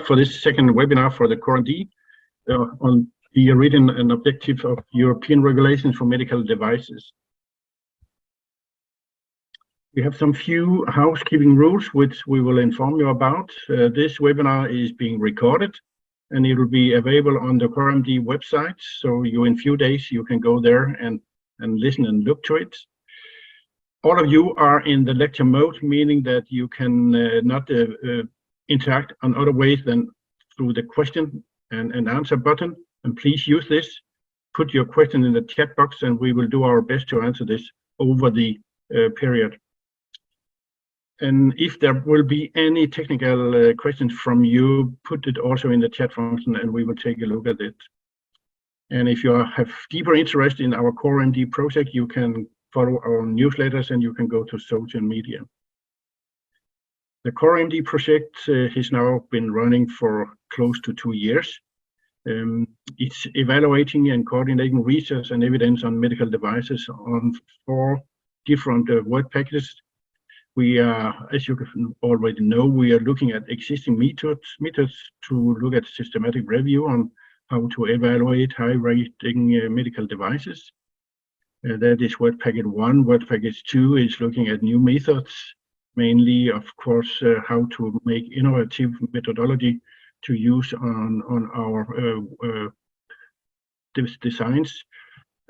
For this second webinar for the CORE-MD on the reading and objective of European regulations for medical devices. We have some few housekeeping rules which we will inform you about. This webinar is being recorded and it will be available on the CORE-MD website. So in few days you can go there and listen and look to it. All of you are in the lecture mode, meaning that you can not interact on other ways than through the question and answer button. And please use this. Put your question in the chat box and we will do our best to answer this over the period. And if there will be any technical questions from you, put it also in the chat function and we will take a look at it. And if you have deeper interest in our CORE-MD project, you can follow our newsletters and you can go to social media. The CORE-MD project has now been running for close to 2 years. It's evaluating and coordinating research and evidence on medical devices on 4 different work packages. We are, as you already know, we are looking at existing methods to look at systematic review on how to evaluate high-rating medical devices. That is work package 1. Work package 2 is looking at new methods, mainly, of course, how to make innovative methodology to use on our designs.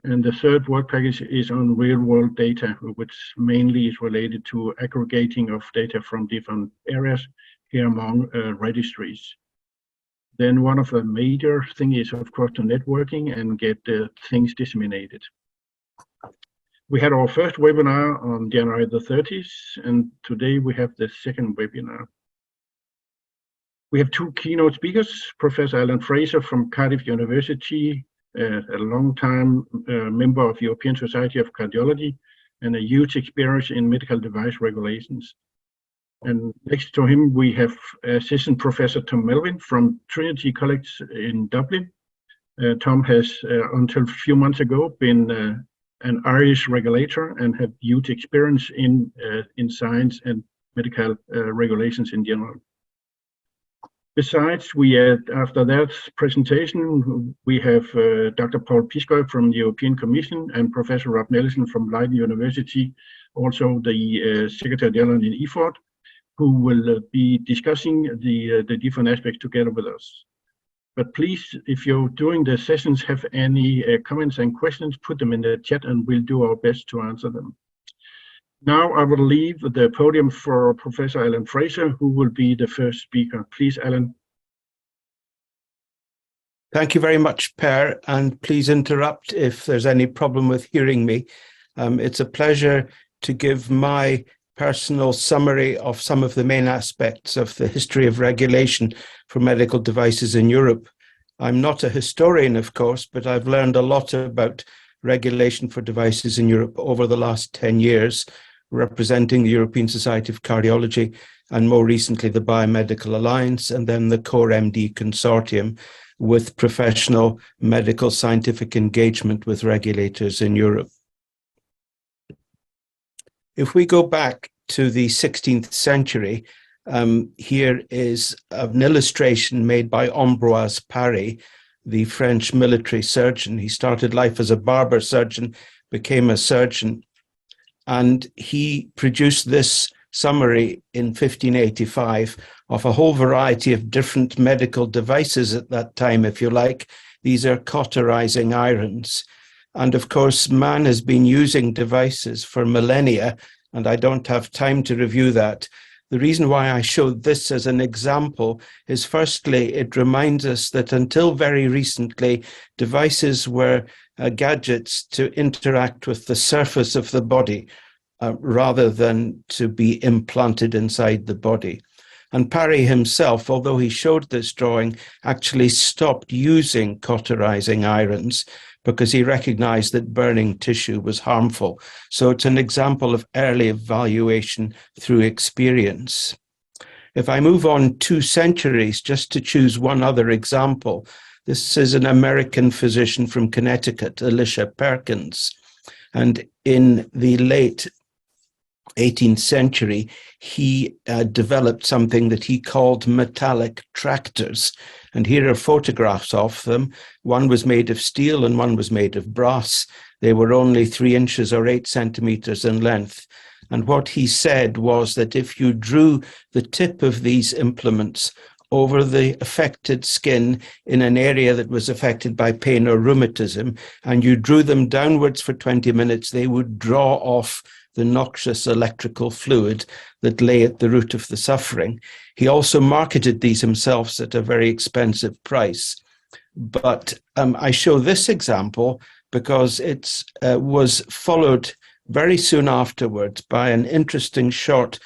And the third work package is on real-world data, which mainly is related to aggregating of data from different areas here among registries. Then one of the major things is, of course, the networking and get things disseminated. We had our first webinar on January the 30th, and today we have the second webinar. We have 2 keynote speakers, Professor Alan Fraser from Cardiff University, a long-time member of European Society of Cardiology, and a huge experience in medical device regulations. And next to him, we have Assistant Professor Tom Melvin from Trinity College in Dublin. Tom has, until a few months ago, been an Irish regulator and have huge experience in science and medical regulations in general. Besides, after that presentation, we have Dr. Paul Piscoi from the European Commission and Professor Rob Nelissen from Leiden University, also the Secretary General in EFORT, who will be discussing the different aspects together with us. But please, if you're doing the sessions, have any comments and questions, put them in the chat and we'll do our best to answer them. Now I will leave the podium for Professor Alan Fraser, who will be the first speaker. Please, Alan. Thank you very much, Per, and please interrupt if there's any problem with hearing me. It's a pleasure to give my personal summary of some of the main aspects of the history of regulation for medical devices in Europe. I'm not a historian, of course, but I've learned a lot about regulation for devices in Europe over the last 10 years, representing the European Society of Cardiology and more recently the Biomedical Alliance and then the CORE-MD consortium with professional medical scientific engagement with regulators in Europe. If we go back to the 16th century, here is an illustration made by Ambroise Paré, the French military surgeon. He started life as a barber surgeon, became a surgeon, and he produced this summary in 1585 of a whole variety of different medical devices at that time, if you like. These are cauterizing irons. And of course, man has been using devices for millennia, and I don't have time to review that. The reason why I showed this as an example is, firstly, it reminds us that until very recently, devices were gadgets to interact with the surface of the body rather than to be implanted inside the body. And Paré himself, although he showed this drawing, actually stopped using cauterizing irons because he recognized that burning tissue was harmful. So it's an example of early evaluation through experience. If I move on 2 centuries, just to choose one other example, this is an American physician from Connecticut, Alicia Perkins. And in the late 18th century, he developed something that he called metallic tractors. And here are photographs of them. One was made of steel and one was made of brass. They were only 3 inches or 8 centimeters in length. And what he said was that if you drew the tip of these implements over the affected skin in an area that was affected by pain or rheumatism, and you drew them downwards for 20 minutes, they would draw off the noxious electrical fluid that lay at the root of the suffering. He also marketed these himself at a very expensive price. But I show this example because it was followed very soon afterwards by an interesting short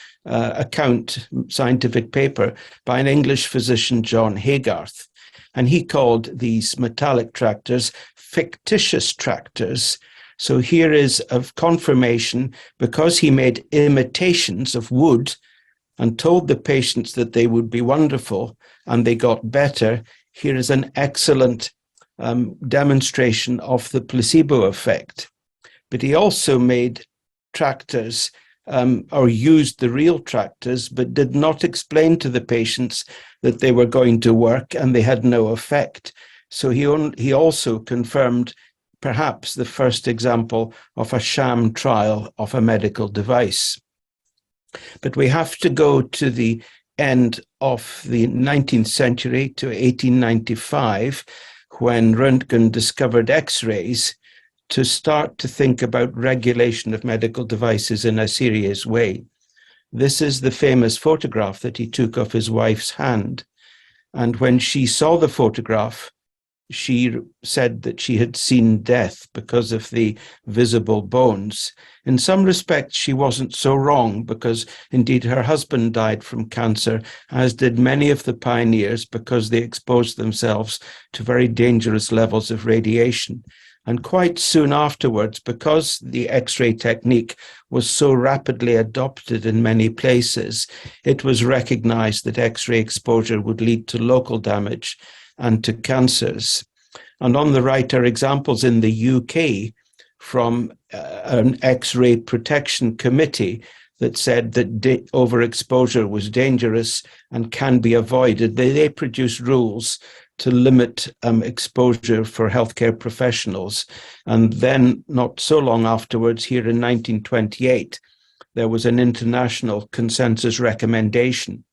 scientific paper by an English physician, John Haygarth. And he called these metallic tractors fictitious tractors. So here is a confirmation, because he made imitations of wood and told the patients that they would be wonderful and they got better. Here is an excellent demonstration of the placebo effect. But he also made tractors or used the real tractors, but did not explain to the patients that they were going to work and they had no effect. So he also confirmed perhaps the first example of a sham trial of a medical device. But we have to go to the end of the 19th century, to 1895, when Röntgen discovered X-rays, to start to think about regulation of medical devices in a serious way. This is the famous photograph that he took of his wife's hand. And when she saw the photograph, she said that she had seen death because of the visible bones. In some respects, she wasn't so wrong, because indeed her husband died from cancer, as did many of the pioneers, because they exposed themselves to very dangerous levels of radiation. And quite soon afterwards, because the X-ray technique was so rapidly adopted in many places, it was recognized that X-ray exposure would lead to local damage and to cancers. And on the right are examples in the UK from an X-ray protection committee that said that overexposure was dangerous and can be avoided. They produced rules to limit exposure for healthcare professionals. And then not so long afterwards, here in 1928, there was an international consensus recommendation.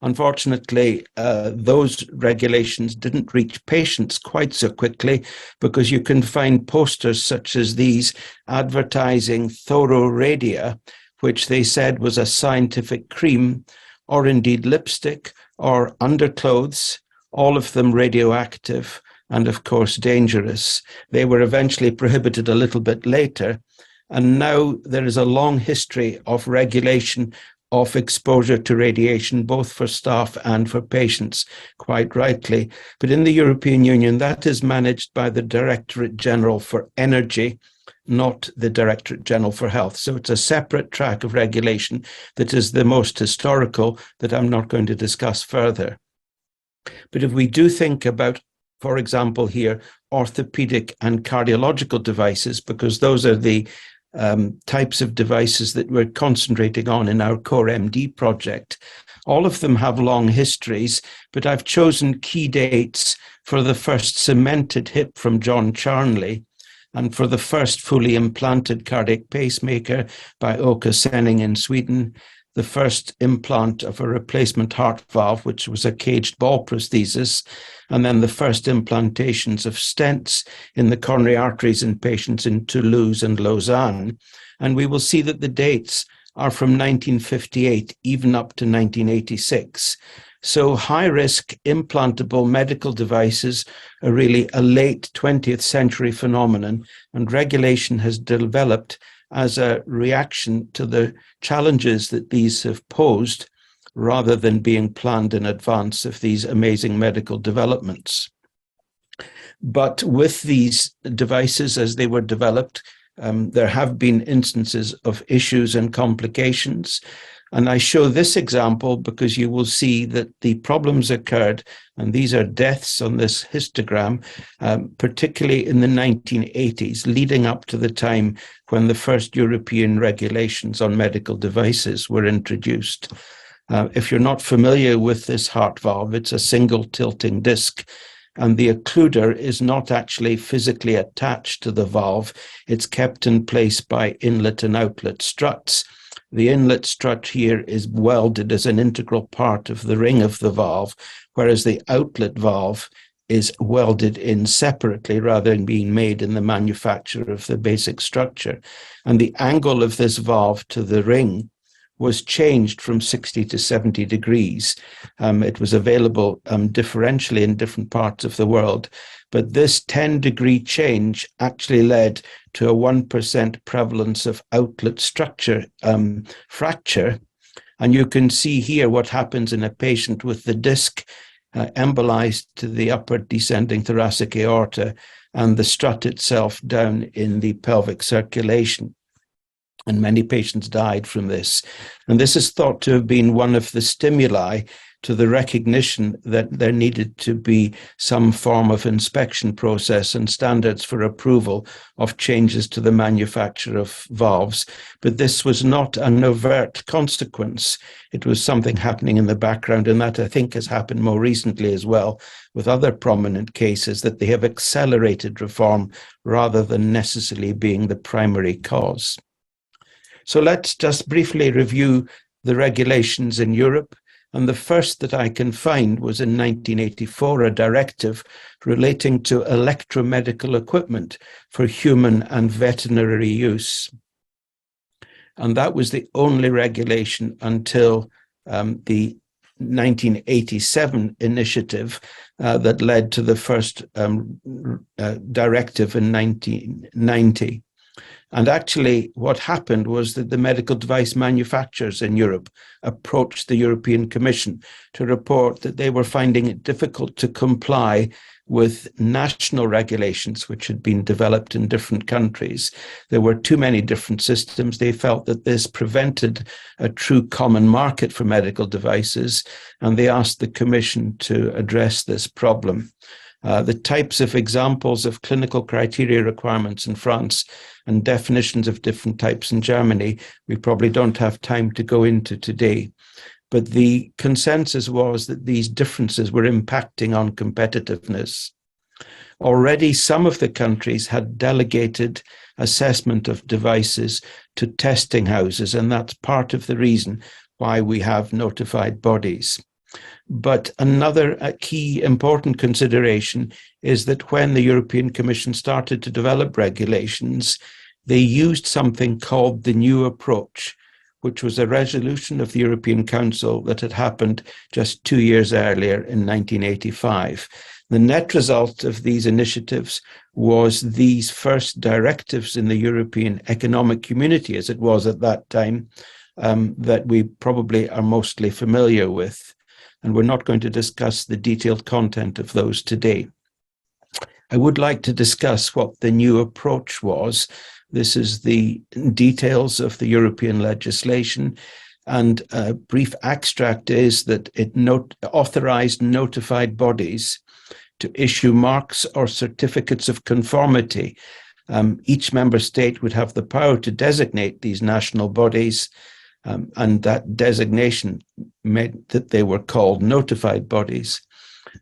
Unfortunately, those regulations didn't reach patients quite so quickly, because you can find posters such as these advertising Thororadia, which they said was a scientific cream, or indeed lipstick, or underclothes, all of them radioactive and, of course, dangerous. They were eventually prohibited a little bit later, and now there is a long history of regulation of exposure to radiation, both for staff and for patients, quite rightly. But in the European Union, that is managed by the Directorate General for Energy, not the Directorate General for Health. So it's a separate track of regulation that is the most historical, that I'm not going to discuss further. But if we do think about, for example, here, orthopedic and cardiological devices, because those are the types of devices that we're concentrating on in our Core MD project. All of them have long histories, but I've chosen key dates for the first cemented hip from John Charnley, and for the first fully implanted cardiac pacemaker by Åke Senning in Sweden, the first implant of a replacement heart valve, which was a caged ball prosthesis, and then the first implantations of stents in the coronary arteries in patients in Toulouse and Lausanne. And we will see that the dates are from 1958 even up to 1986. So high-risk implantable medical devices are really a late 20th century phenomenon, and regulation has developed as a reaction to the challenges that these have posed, rather than being planned in advance of these amazing medical developments. But with these devices as they were developed, there have been instances of issues and complications. And I show this example because you will see that the problems occurred, and these are deaths on this histogram, particularly in the 1980s, leading up to the time when the first European regulations on medical devices were introduced. If you're not familiar with this heart valve, it's a single tilting disc, and the occluder is not actually physically attached to the valve. It's kept in place by inlet and outlet struts. The inlet strut here is welded as an integral part of the ring of the valve, whereas the outlet valve is welded in separately rather than being made in the manufacture of the basic structure. And the angle of this valve to the ring was changed from 60 to 70 degrees. It was available differentially in different parts of the world, but this 10-degree change actually led to a 1% prevalence of outlet structure fracture. And you can see here what happens in a patient with the disc embolized to the upper descending thoracic aorta and the strut itself down in the pelvic circulation. And many patients died from this. And this is thought to have been one of the stimuli to the recognition that there needed to be some form of inspection process and standards for approval of changes to the manufacture of valves. But this was not an overt consequence. It was something happening in the background, and that I think has happened more recently as well with other prominent cases, that they have accelerated reform rather than necessarily being the primary cause. So let's just briefly review the regulations in Europe. And the first that I can find was in 1984, a directive relating to electromedical equipment for human and veterinary use. And that was the only regulation until the 1987 initiative that led to the first directive in 1990. And actually, what happened was that the medical device manufacturers in Europe approached the European Commission to report that they were finding it difficult to comply with national regulations which had been developed in different countries. There were too many different systems. They felt that this prevented a true common market for medical devices, and they asked the Commission to address this problem. The types of examples of clinical criteria requirements in France and definitions of different types in Germany, we probably don't have time to go into today. But the consensus was that these differences were impacting on competitiveness. Already some of the countries had delegated assessment of devices to testing houses, and that's part of the reason why we have notified bodies. But another key important consideration is that when the European Commission started to develop regulations, they used something called the new approach, which was a resolution of the European Council that had happened just 2 years earlier in 1985. The net result of these initiatives was these first directives in the European Economic Community, as it was at that time, that we probably are mostly familiar with. And we're not going to discuss the detailed content of those today. I would like to discuss what the new approach was. This is the details of the European legislation, and a brief extract is that it authorized notified bodies to issue marks or certificates of conformity. Each member state would have the power to designate these national bodies, and that designation meant that they were called notified bodies,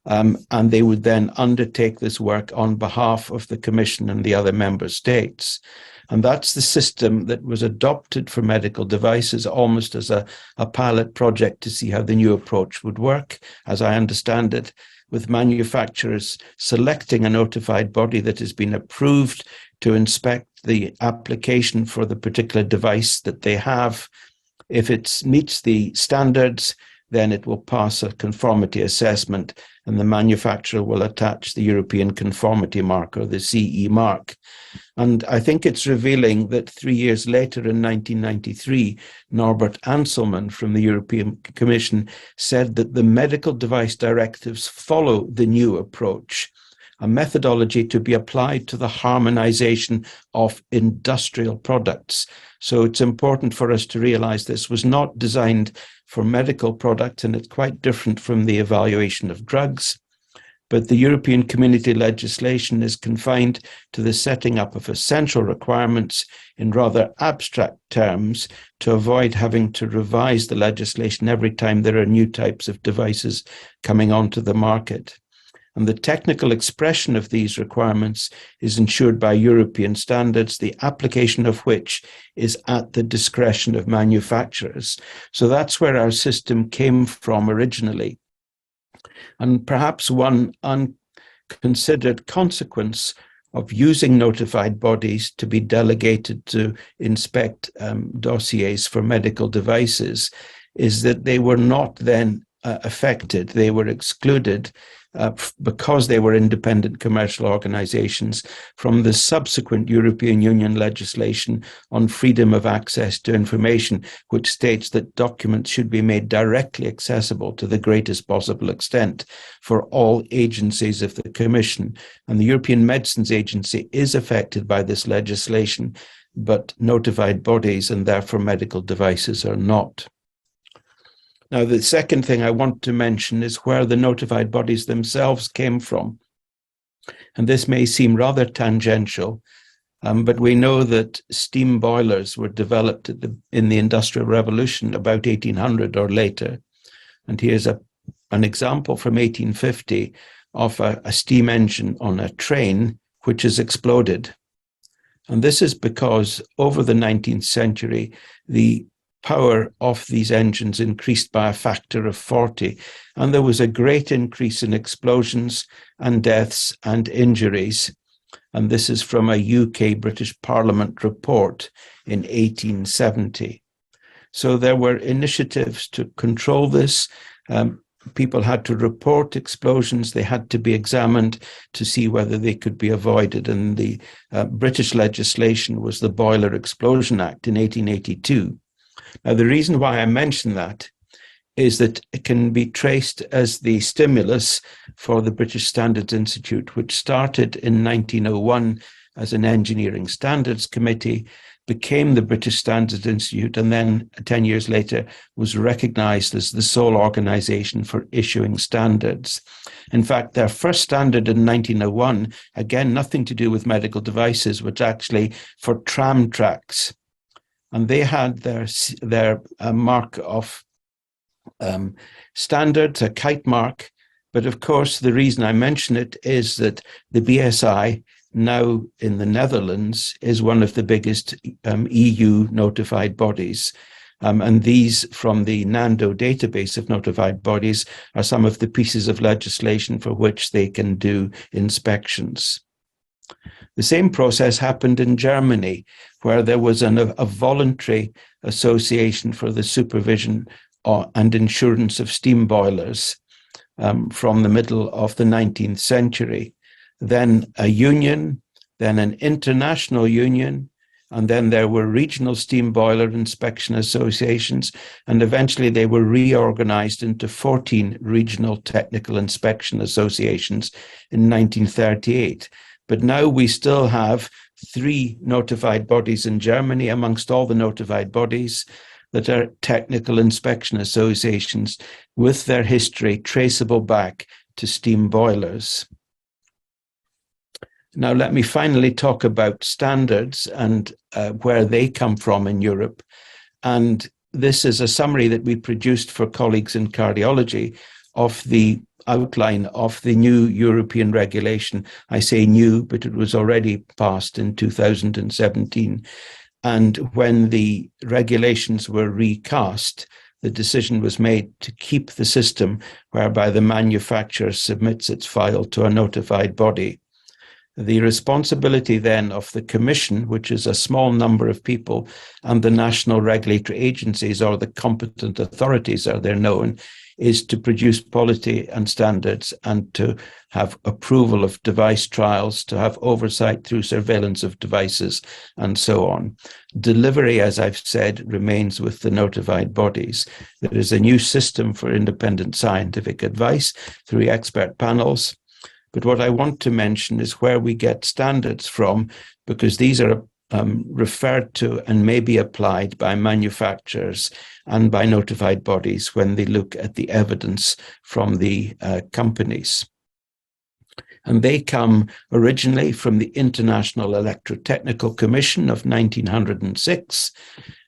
and they would then undertake this work on behalf of the Commission and the other member states. And that's the system that was adopted for medical devices, almost as a pilot project to see how the new approach would work, as I understand it, with manufacturers selecting a notified body that has been approved to inspect the application for the particular device that they have. If it meets the standards, then it will pass a conformity assessment, and the manufacturer will attach the European Conformity Mark, or the CE mark. And I think it's revealing that 3 years later, in 1993, Norbert Anselman from the European Commission said that the medical device directives follow the new approach. a methodology to be applied to the harmonization of industrial products. So it's important for us to realize this was not designed for medical products, and it's quite different from the evaluation of drugs. But the European Community legislation is confined to the setting up of essential requirements in rather abstract terms to avoid having to revise the legislation every time there are new types of devices coming onto the market. And the technical expression of these requirements is ensured by European standards, the application of which is at the discretion of manufacturers. So that's where our system came from originally. And perhaps one unconsidered consequence of using notified bodies to be delegated to inspect dossiers for medical devices is that they were not then affected. They were excluded because they were independent commercial organizations from the subsequent European Union legislation on freedom of access to information, which states that documents should be made directly accessible to the greatest possible extent for all agencies of the Commission. And the European Medicines Agency is affected by this legislation, but notified bodies and therefore medical devices are not. Now, the second thing I want to mention is where the notified bodies themselves came from. And this may seem rather tangential, but we know that steam boilers were developed in the Industrial Revolution about 1800 or later. And here's an example from 1850 of a steam engine on a train which has exploded. And this is because over the 19th century, the power of these engines increased by a factor of 40, and there was a great increase in explosions and deaths and injuries. And this is from a UK British Parliament report in 1870. So there were initiatives to control this. People had to report explosions. They had to be examined to see whether they could be avoided. And the British legislation was the Boiler Explosion Act in 1882. Now, the reason why I mention that is that it can be traced as the stimulus for the British Standards Institute, which started in 1901 as an engineering standards committee, became the British Standards Institute, and then 10 years later was recognized as the sole organization for issuing standards. In fact, their first standard in 1901, again, nothing to do with medical devices, was actually for tram tracks. And they had their mark of standards, a kite mark. But of course, the reason I mention it is that the BSI, now in the Netherlands, is one of the biggest EU notified bodies. And these, from the NANDO database of notified bodies, are some of the pieces of legislation for which they can do inspections. The same process happened in Germany, where there was a voluntary association for the supervision and insurance of steam boilers from the middle of the 19th century. Then a union, then an international union, and then there were regional steam boiler inspection associations, and eventually they were reorganized into 14 regional technical inspection associations in 1938. But now we still have 3 notified bodies in Germany amongst all the notified bodies that are technical inspection associations with their history traceable back to steam boilers. Now, let me finally talk about standards and where they come from in Europe. And this is a summary that we produced for colleagues in cardiology of the outline of the new European regulation. I say new, but it was already passed in 2017. And when the regulations were recast, the decision was made to keep the system whereby the manufacturer submits its file to a notified body. The responsibility then of the Commission, which is a small number of people, and the national regulatory agencies, or the competent authorities are they're known, is to produce policy and standards and to have approval of device trials, to have oversight through surveillance of devices, and so on. Delivery, as I've said, remains with the notified bodies. There is a new system for independent scientific advice through expert panels. But what I want to mention is where we get standards from, because these are referred to and may be applied by manufacturers and by notified bodies when they look at the evidence from the companies. And they come originally from the International Electrotechnical Commission of 1906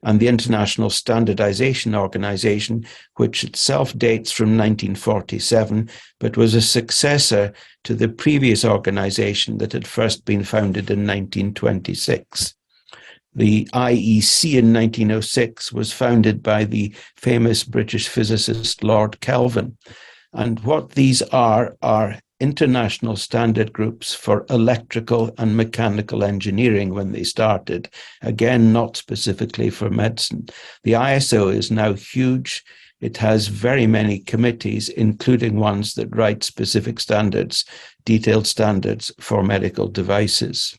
and the International Standardization Organization, which itself dates from 1947, but was a successor to the previous organization that had first been founded in 1926. The IEC in 1906 was founded by the famous British physicist Lord Kelvin. And what these are international standard groups for electrical and mechanical engineering when they started, again, not specifically for medicine. The ISO is now huge. It has very many committees, including ones that write specific standards, detailed standards for medical devices.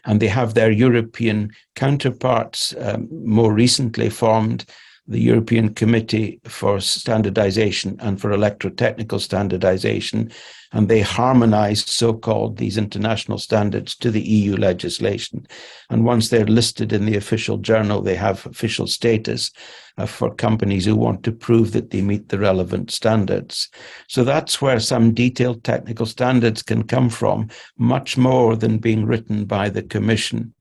And they have their European counterparts, more recently formed the European Committee for Standardization and for Electrotechnical Standardization, and they harmonize so-called these international standards to the EU legislation. And once they're listed in the official journal, they have official status for companies who want to prove that they meet the relevant standards. So that's where some detailed technical standards can come from, much more than being written by the Commission.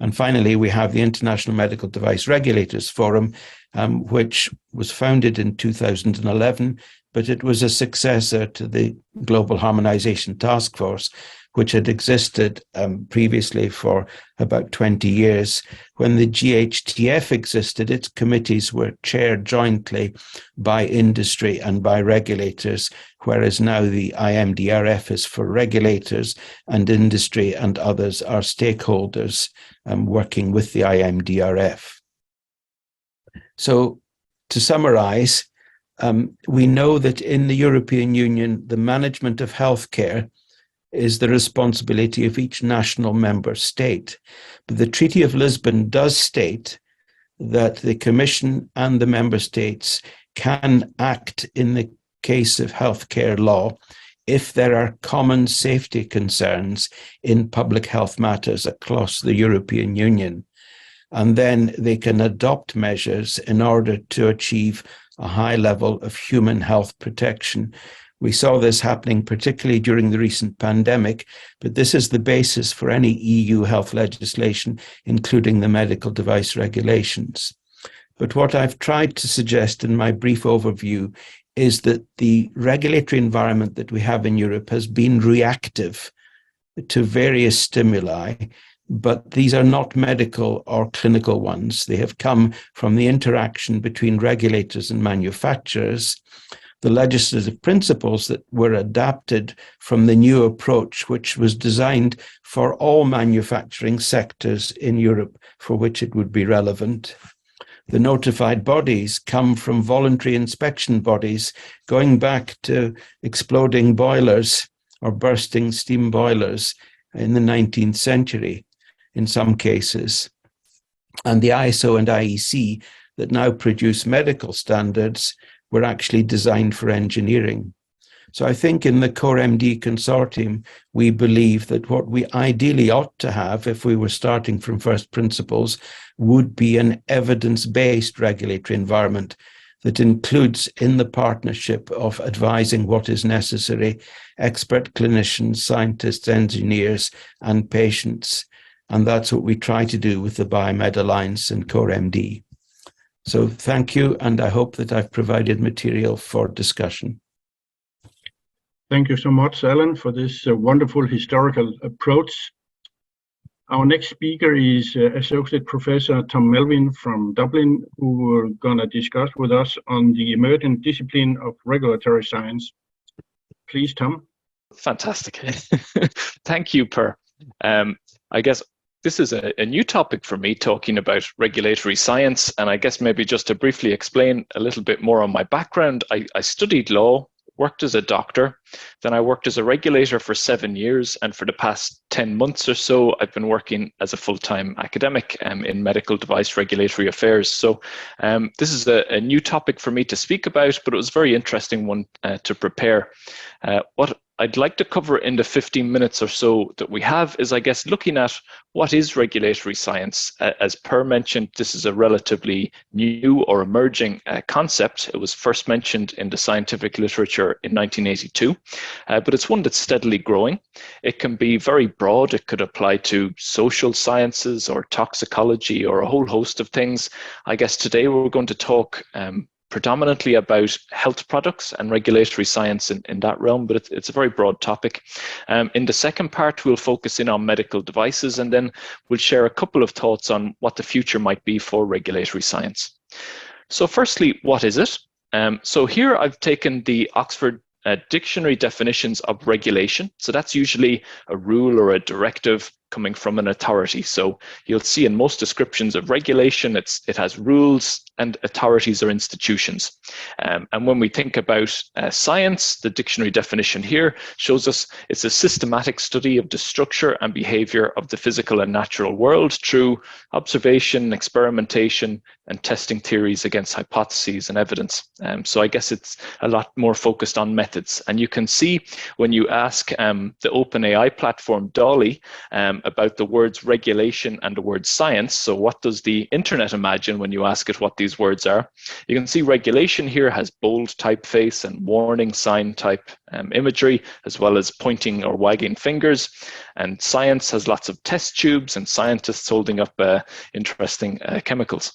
And finally, we have the International Medical Device Regulators Forum, which was founded in 2011, but it was a successor to the Global Harmonization Task Force, which had existed previously for about 20 years. When the GHTF existed, its committees were chaired jointly by industry and by regulators, whereas now the IMDRF is for regulators and industry and others are stakeholders working with the IMDRF. So to summarize, we know that in the European Union, the management of healthcare is the responsibility of each national member state. But the Treaty of Lisbon does state that the Commission and the member states can act in the case of healthcare law if there are common safety concerns in public health matters across the European Union. And then they can adopt measures in order to achieve a high level of human health protection. We saw this happening particularly during the recent pandemic, but this is the basis for any EU health legislation, including the medical device regulations. But what I've tried to suggest in my brief overview is that the regulatory environment that we have in Europe has been reactive to various stimuli, but these are not medical or clinical ones. They have come from the interaction between regulators and manufacturers. The legislative principles that were adapted from the new approach, which was designed for all manufacturing sectors in Europe for which it would be relevant. The notified bodies come from voluntary inspection bodies, going back to exploding boilers or bursting steam boilers in the 19th century in some cases. And the ISO and IEC that now produce medical standards were actually designed for engineering. So I think in the Core MD consortium, we believe that what we ideally ought to have, if we were starting from first principles, would be an evidence-based regulatory environment that includes in the partnership of advising what is necessary, expert clinicians, scientists, engineers, and patients. And that's what we try to do with the Biomed Alliance and Core MD. So thank you, and I hope that I've provided material for discussion. Thank you so much, Alan, for this wonderful historical approach. Our next speaker is Associate Professor Tom Melvin from Dublin, who are going to discuss with us on the emerging discipline of regulatory science. Please, Tom. Fantastic. Thank you, Per. I guess this is a new topic for me, talking about regulatory science. And I guess maybe just to briefly explain a little bit more on my background, I studied law, worked as a doctor, then I worked as a regulator for 7 years. And for the past 10 months or so, I've been working as a full-time academic in medical device regulatory affairs. So this is a new topic for me to speak about, but it was a very interesting one to prepare. What I'd like to cover in the 15 minutes or so that we have is, I guess, looking at what is regulatory science. As Per mentioned, this is a relatively new or emerging concept. It was first mentioned in the scientific literature in 1982, but it's one that's steadily growing. It can be very broad. It could apply to social sciences or toxicology or a whole host of things. I guess today we're going to talk predominantly about health products and regulatory science in that realm, but it's a very broad topic. In the second part, we'll focus in on medical devices, and then we'll share a couple of thoughts on what the future might be for regulatory science. So firstly, what is it? So here I've taken the Oxford dictionary definitions of regulation. So that's usually a rule or a directive coming from an authority. So you'll see in most descriptions of regulation, it has rules, and authorities are institutions. And when we think about science, the dictionary definition here shows us it's a systematic study of the structure and behavior of the physical and natural world through observation, experimentation, and testing theories against hypotheses and evidence. So I guess it's a lot more focused on methods. And you can see when you ask the OpenAI platform DALL-E about the words regulation and the word science, so what does the internet imagine when you ask it what these words are? You can see regulation here has bold typeface and warning sign type imagery, as well as pointing or wagging fingers. And science has lots of test tubes and scientists holding up interesting chemicals.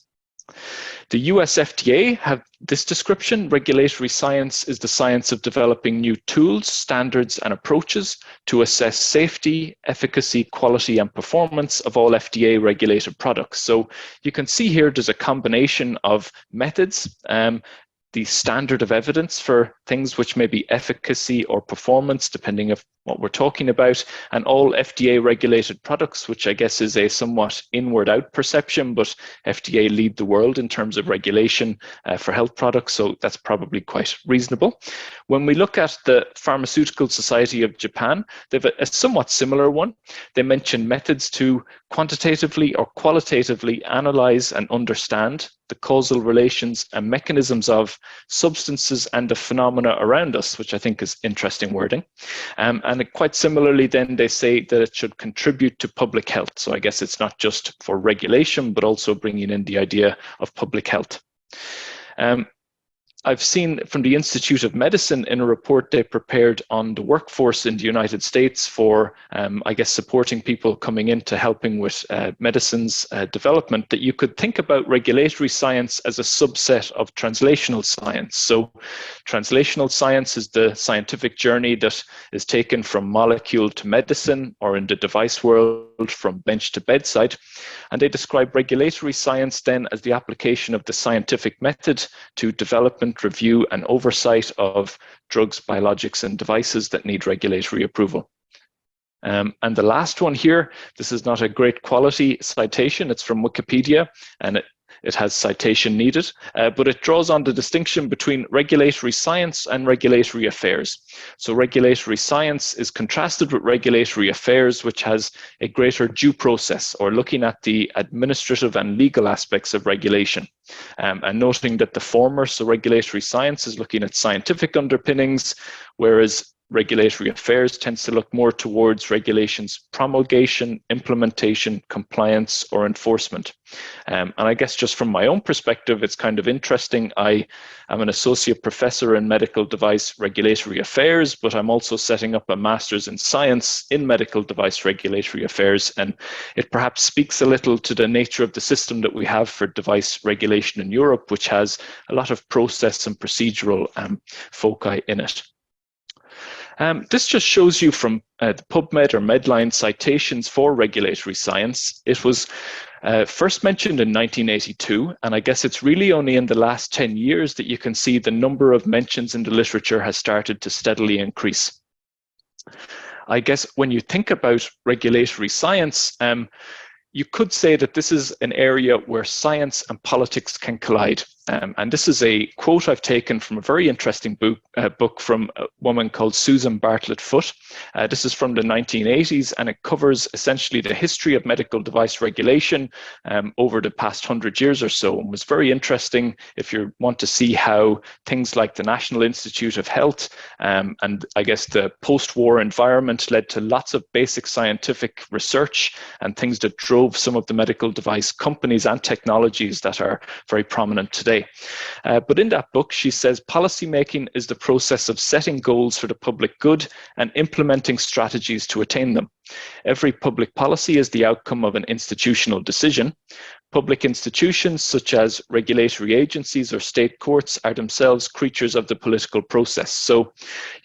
The US FDA have this description: regulatory science is the science of developing new tools, standards, and approaches to assess safety, efficacy, quality, and performance of all FDA-regulated products. So you can see here there's a combination of methods, the standard of evidence for things which may be efficacy or performance, depending on what we're talking about, and all FDA regulated products, which I guess is a somewhat inward out perception, but FDA lead the world in terms of regulation for health products, so that's probably quite reasonable. When we look at the Pharmaceutical Society of Japan, they have a somewhat similar one. They mention methods to quantitatively or qualitatively analyze and understand the causal relations and mechanisms of substances and the phenomena around us, which I think is interesting wording. And quite similarly, then they say that it should contribute to public health. So I guess it's not just for regulation, but also bringing in the idea of public health. I've seen from the Institute of Medicine in a report they prepared on the workforce in the United States for, I guess, supporting people coming into helping with medicines development, that you could think about regulatory science as a subset of translational science. So translational science is the scientific journey that is taken from molecule to medicine, or in the device world, from bench to bedside. And they describe regulatory science then as the application of the scientific method to development, review, and oversight of drugs, biologics, and devices that need regulatory approval. And the last one here, this is not a great quality citation, it's from Wikipedia, and it has citation needed, but it draws on the distinction between regulatory science and regulatory affairs. So regulatory science is contrasted with regulatory affairs, which has a greater due process, or looking at the administrative and legal aspects of regulation. And noting that the former, so regulatory science, is looking at scientific underpinnings, whereas regulatory affairs tends to look more towards regulations promulgation, implementation, compliance, or enforcement. And I guess just from my own perspective, it's kind of interesting. I am an associate professor in medical device regulatory affairs, but I'm also setting up a master's in science in medical device regulatory affairs. And it perhaps speaks a little to the nature of the system that we have for device regulation in Europe, which has a lot of process and procedural foci in it. This just shows you from the PubMed or Medline citations for regulatory science. It was first mentioned in 1982, and I guess it's really only in the last 10 years that you can see the number of mentions in the literature has started to steadily increase. I guess when you think about regulatory science, you could say that this is an area where science and politics can collide. And this is a quote I've taken from a very interesting book from a woman called Susan Bartlett Foote. This is from the 1980s, and it covers essentially the history of medical device regulation over the past 100 years or so, and was very interesting if you want to see how things like the National Institute of Health and I guess the post-war environment led to lots of basic scientific research and things that drove some of the medical device companies and technologies that are very prominent today. But in that book, she says policymaking is the process of setting goals for the public good and implementing strategies to attain them. Every public policy is the outcome of an institutional decision. Public institutions such as regulatory agencies or state courts are themselves creatures of the political process. So,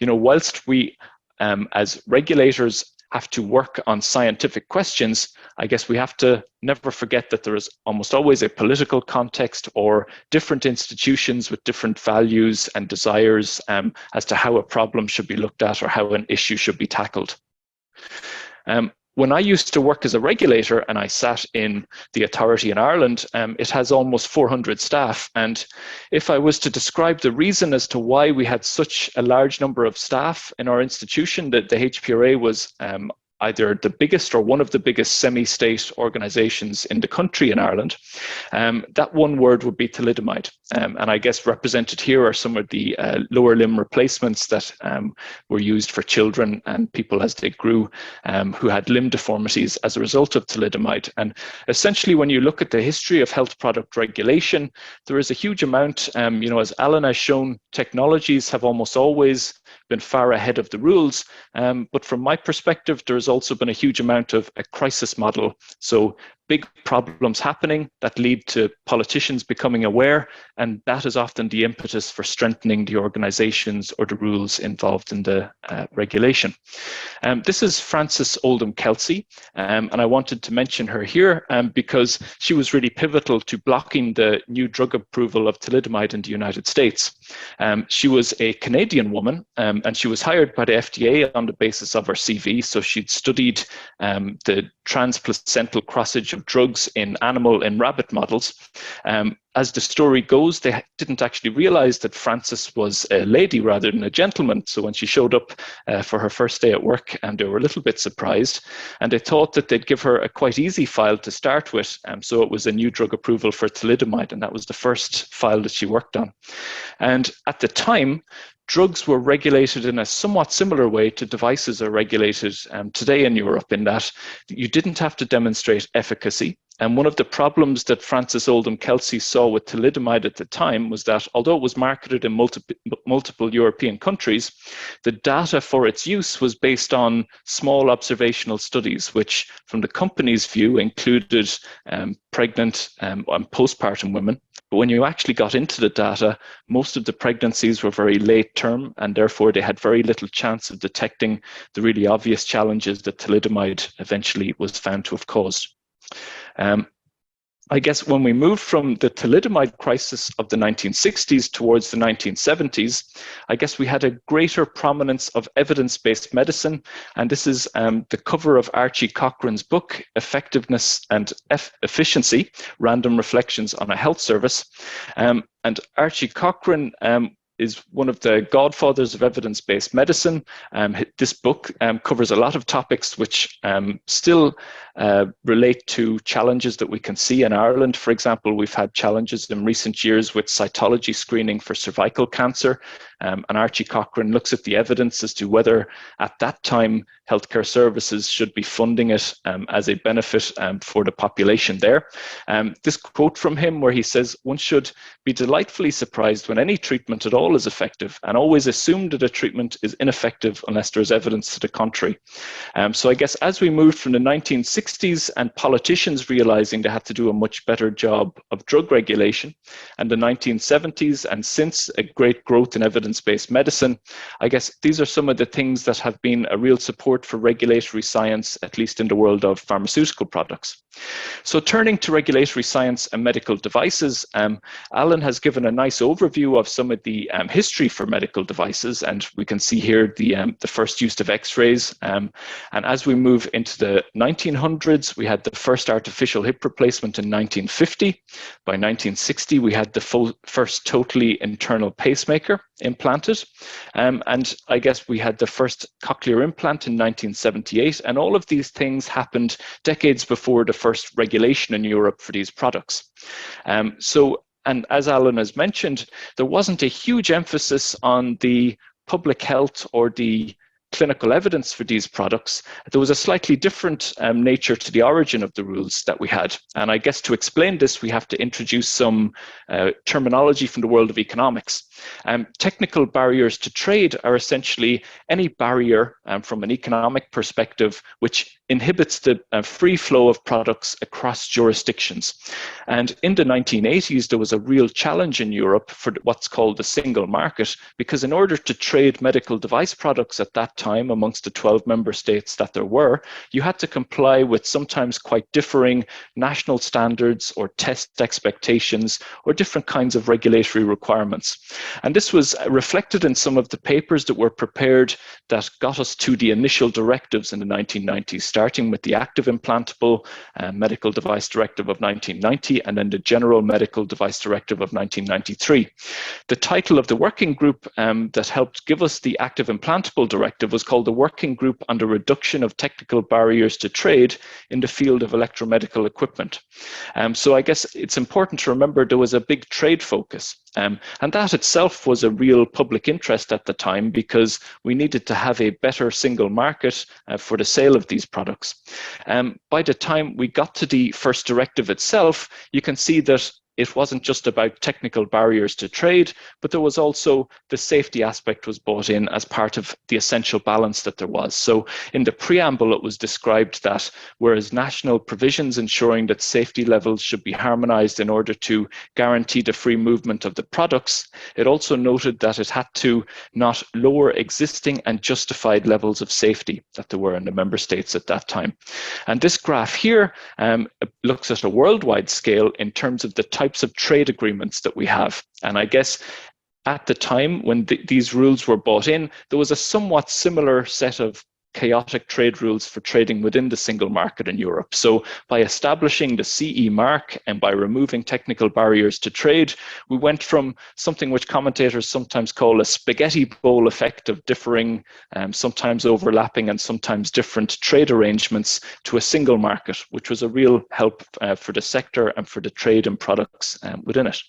whilst we as regulators have to work on scientific questions, I guess we have to never forget that there is almost always a political context or different institutions with different values and desires as to how a problem should be looked at or how an issue should be tackled. When I used to work as a regulator and I sat in the authority in Ireland, it has almost 400 staff. And if I was to describe the reason as to why we had such a large number of staff in our institution, that the HPRA was either the biggest or one of the biggest semi-state organizations in the country in Ireland, that one word would be thalidomide. And I guess represented here are some of the lower limb replacements that were used for children and people as they grew who had limb deformities as a result of thalidomide. And essentially, when you look at the history of health product regulation, there is a huge amount, as Alan has shown, technologies have almost always been far ahead of the rules. But from my perspective, there has also been a huge amount of a crisis model. So big problems happening that lead to politicians becoming aware, and that is often the impetus for strengthening the organizations or the rules involved in the regulation. This is Frances Oldham Kelsey, and I wanted to mention her here because she was really pivotal to blocking the new drug approval of thalidomide in the United States. She was a Canadian woman, and she was hired by the FDA on the basis of her CV. So she'd studied the transplacental crossage of drugs in animal and rabbit models. As the story goes, they didn't actually realize that Frances was a lady rather than a gentleman. So when she showed up for her first day at work, they were a little bit surprised, and they thought that they'd give her a quite easy file to start with. So it was a new drug approval for thalidomide, and that was the first file that she worked on. And at the time, drugs were regulated in a somewhat similar way to devices are regulated today in Europe, in that you didn't have to demonstrate efficacy. And one of the problems that Frances Oldham Kelsey saw with thalidomide at the time was that although it was marketed in multiple European countries, the data for its use was based on small observational studies, which from the company's view included pregnant and postpartum women. But when you actually got into the data, most of the pregnancies were very late term, and therefore they had very little chance of detecting the really obvious challenges that thalidomide eventually was found to have caused. I guess when we moved from the thalidomide crisis of the 1960s towards the 1970s, I guess we had a greater prominence of evidence-based medicine. And this is the cover of Archie Cochrane's book, Effectiveness and Efficiency, Random Reflections on a Health Service. And Archie Cochrane is one of the godfathers of evidence-based medicine. This book covers a lot of topics which still relate to challenges that we can see in Ireland. For example, we've had challenges in recent years with cytology screening for cervical cancer. And Archie Cochrane looks at the evidence as to whether at that time healthcare services should be funding it as a benefit for the population there. This quote from him where he says, "One should be delightfully surprised when any treatment at all is effective, and always assume that a treatment is ineffective unless there is evidence to the contrary." So I guess as we moved from the 1960s and politicians realizing they had to do a much better job of drug regulation, and the 1970s, and since a great growth in evidence-based medicine, I guess these are some of the things that have been a real support for regulatory science, at least in the world of pharmaceutical products. So turning to regulatory science and medical devices, Alan has given a nice overview of some of the history for medical devices, and we can see here the first use of X-rays. And as we move into the 1900s, we had the first artificial hip replacement in 1950. By 1960, we had the first totally internal pacemaker implanted. And I guess we had the first cochlear implant in 1978. And all of these things happened decades before the first regulation in Europe for these products. And as Alan has mentioned, there wasn't a huge emphasis on the public health or the clinical evidence for these products. There was a slightly different nature to the origin of the rules that we had. And I guess to explain this, we have to introduce some terminology from the world of economics. Technical barriers to trade are essentially any barrier from an economic perspective which inhibits the free flow of products across jurisdictions. And in the 1980s, there was a real challenge in Europe for what's called the single market, because in order to trade medical device products at that time amongst the 12 member states that there were, you had to comply with sometimes quite differing national standards or test expectations or different kinds of regulatory requirements. And this was reflected in some of the papers that were prepared that got us to the initial directives in the 1990s, starting with the Active Implantable Medical Device Directive of 1990 and then the General Medical Device Directive of 1993. The title of the working group that helped give us the Active Implantable Directive was called the Working Group on the Reduction of Technical Barriers to Trade in the Field of Electromedical Equipment. So I guess it's important to remember there was a big trade focus. And that itself was a real public interest at the time, because we needed to have a better single market for the sale of these products. By the time we got to the first directive itself, you can see that it wasn't just about technical barriers to trade, but there was also the safety aspect was brought in as part of the essential balance that there was. So in the preamble, it was described that whereas national provisions ensuring that safety levels should be harmonized in order to guarantee the free movement of the products, it also noted that it had to not lower existing and justified levels of safety that there were in the member states at that time. And this graph here looks at a worldwide scale in terms of the types of trade agreements that we have. And I guess at the time when these rules were brought in, there was a somewhat similar set of chaotic trade rules for trading within the single market in Europe. So by establishing the CE mark and by removing technical barriers to trade, we went from something which commentators sometimes call a spaghetti bowl effect of differing, sometimes overlapping and sometimes different trade arrangements, to a single market, which was a real help for the sector and for the trade and products within it.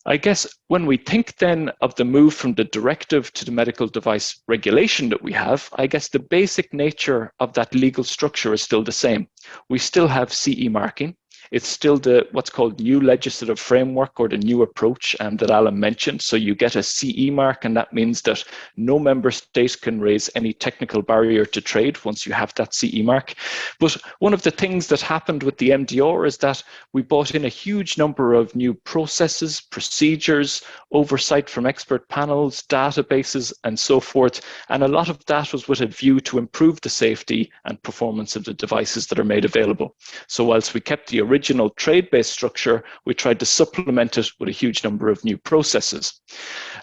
I guess when we think then of the move from the directive to the medical device regulation that we have, I guess the basic nature of that legal structure is still the same. We still have CE marking. It's still what's called new legislative framework, or the new approach that Alan mentioned. So you get a CE mark, and that means that no member state can raise any technical barrier to trade once you have that CE mark. But one of the things that happened with the MDR is that we brought in a huge number of new processes, procedures, oversight from expert panels, databases, and so forth. And a lot of that was with a view to improve the safety and performance of the devices that are made available. So whilst we kept the original trade-based structure, we tried to supplement it with a huge number of new processes.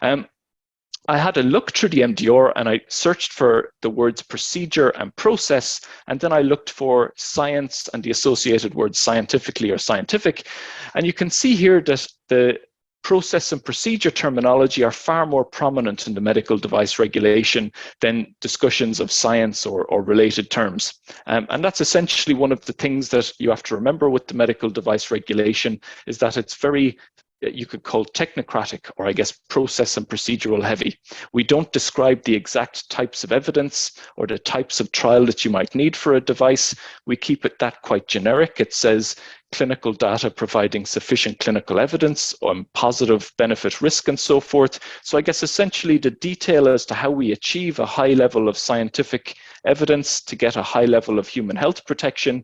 I had a look through the MDR and I searched for the words procedure and process, and then I looked for science and the associated words scientifically or scientific. And you can see here that the process and procedure terminology are far more prominent in the medical device regulation than discussions of science or related terms. And that's essentially one of the things that you have to remember with the medical device regulation, is that it's very, you could call technocratic, or I guess process and procedural heavy. We don't describe the exact types of evidence or the types of trial that you might need for a device. We keep it that quite generic. It says clinical data providing sufficient clinical evidence on positive benefit risk and so forth. So I guess essentially the detail as to how we achieve a high level of scientific evidence to get a high level of human health protection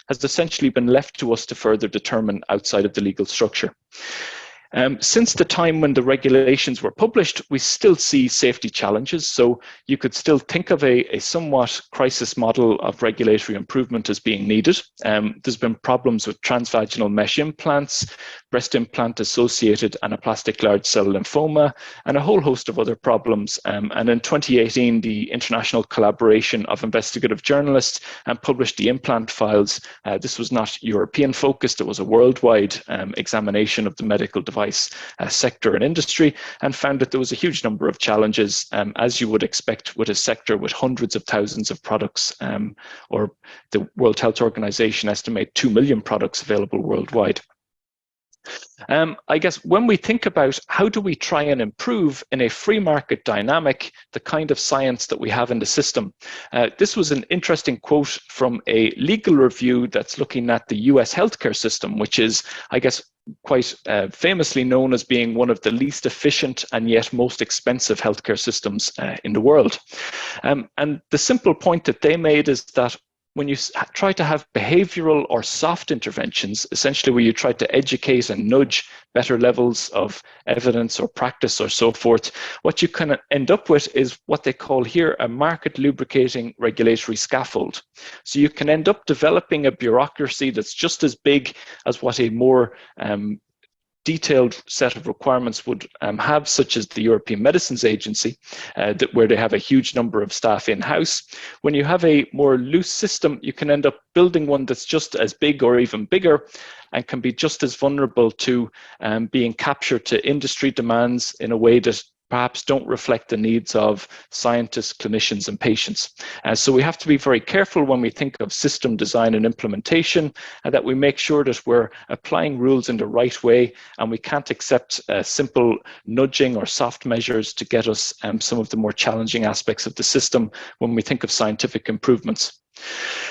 has essentially been left to us to further determine outside of the legal structure. Since the time when the regulations were published, we still see safety challenges. So you could still think of a somewhat crisis model of regulatory improvement as being needed. There's been problems with transvaginal mesh implants, breast implant associated anaplastic large cell lymphoma, and a whole host of other problems. And in 2018, the international collaboration of investigative journalists published the implant files. This was not European focused, it was a worldwide examination of the medical device sector and industry, and found that there was a huge number of challenges, as you would expect with a sector with hundreds of thousands of products, or the World Health Organization estimate 2 million products available worldwide. I guess when we think about how do we try and improve in a free market dynamic the kind of science that we have in the system, this was an interesting quote from a legal review that's looking at the US healthcare system, which is, I guess, quite famously known as being one of the least efficient and yet most expensive healthcare systems in the world. And the simple point that they made is that when you try to have behavioral or soft interventions, essentially where you try to educate and nudge better levels of evidence or practice or so forth, what you can end up with is what they call here a market lubricating regulatory scaffold. So you can end up developing a bureaucracy that's just as big as what a more detailed set of requirements would have, such as the European Medicines Agency, where they have a huge number of staff in-house. When you have a more loose system, you can end up building one that's just as big or even bigger and can be just as vulnerable to being captured to industry demands in a way that perhaps don't reflect the needs of scientists, clinicians, and patients. So we have to be very careful when we think of system design and implementation, and that we make sure that we're applying rules in the right way, and we can't accept simple nudging or soft measures to get us some of the more challenging aspects of the system when we think of scientific improvements.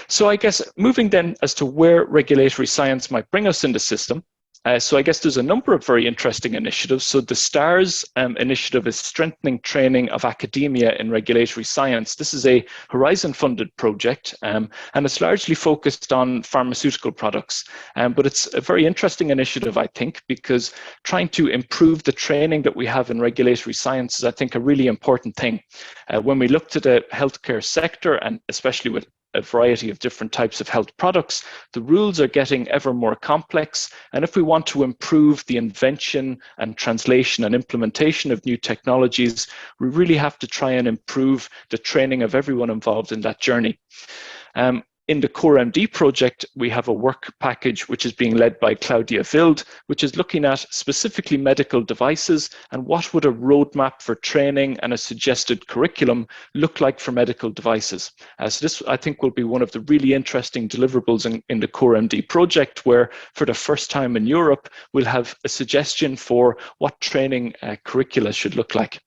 So I guess moving then as to where regulatory science might bring us in the system, so I guess there's a number of very interesting initiatives. So the STARS initiative is strengthening training of academia in regulatory science. This is a Horizon-funded project, and it's largely focused on pharmaceutical products. But it's a very interesting initiative, I think, because trying to improve the training that we have in regulatory science is, I think, a really important thing. When we look to the healthcare sector, and especially with a variety of different types of health products, the rules are getting ever more complex. And if we want to improve the invention and translation and implementation of new technologies, we really have to try and improve the training of everyone involved in that journey. In the Core MD project, we have a work package which is being led by Claudia Wild, which is looking at specifically medical devices and what would a roadmap for training and a suggested curriculum look like for medical devices. So this, I think, will be one of the really interesting deliverables in the Core MD project, where for the first time in Europe, we'll have a suggestion for what training curricula should look like.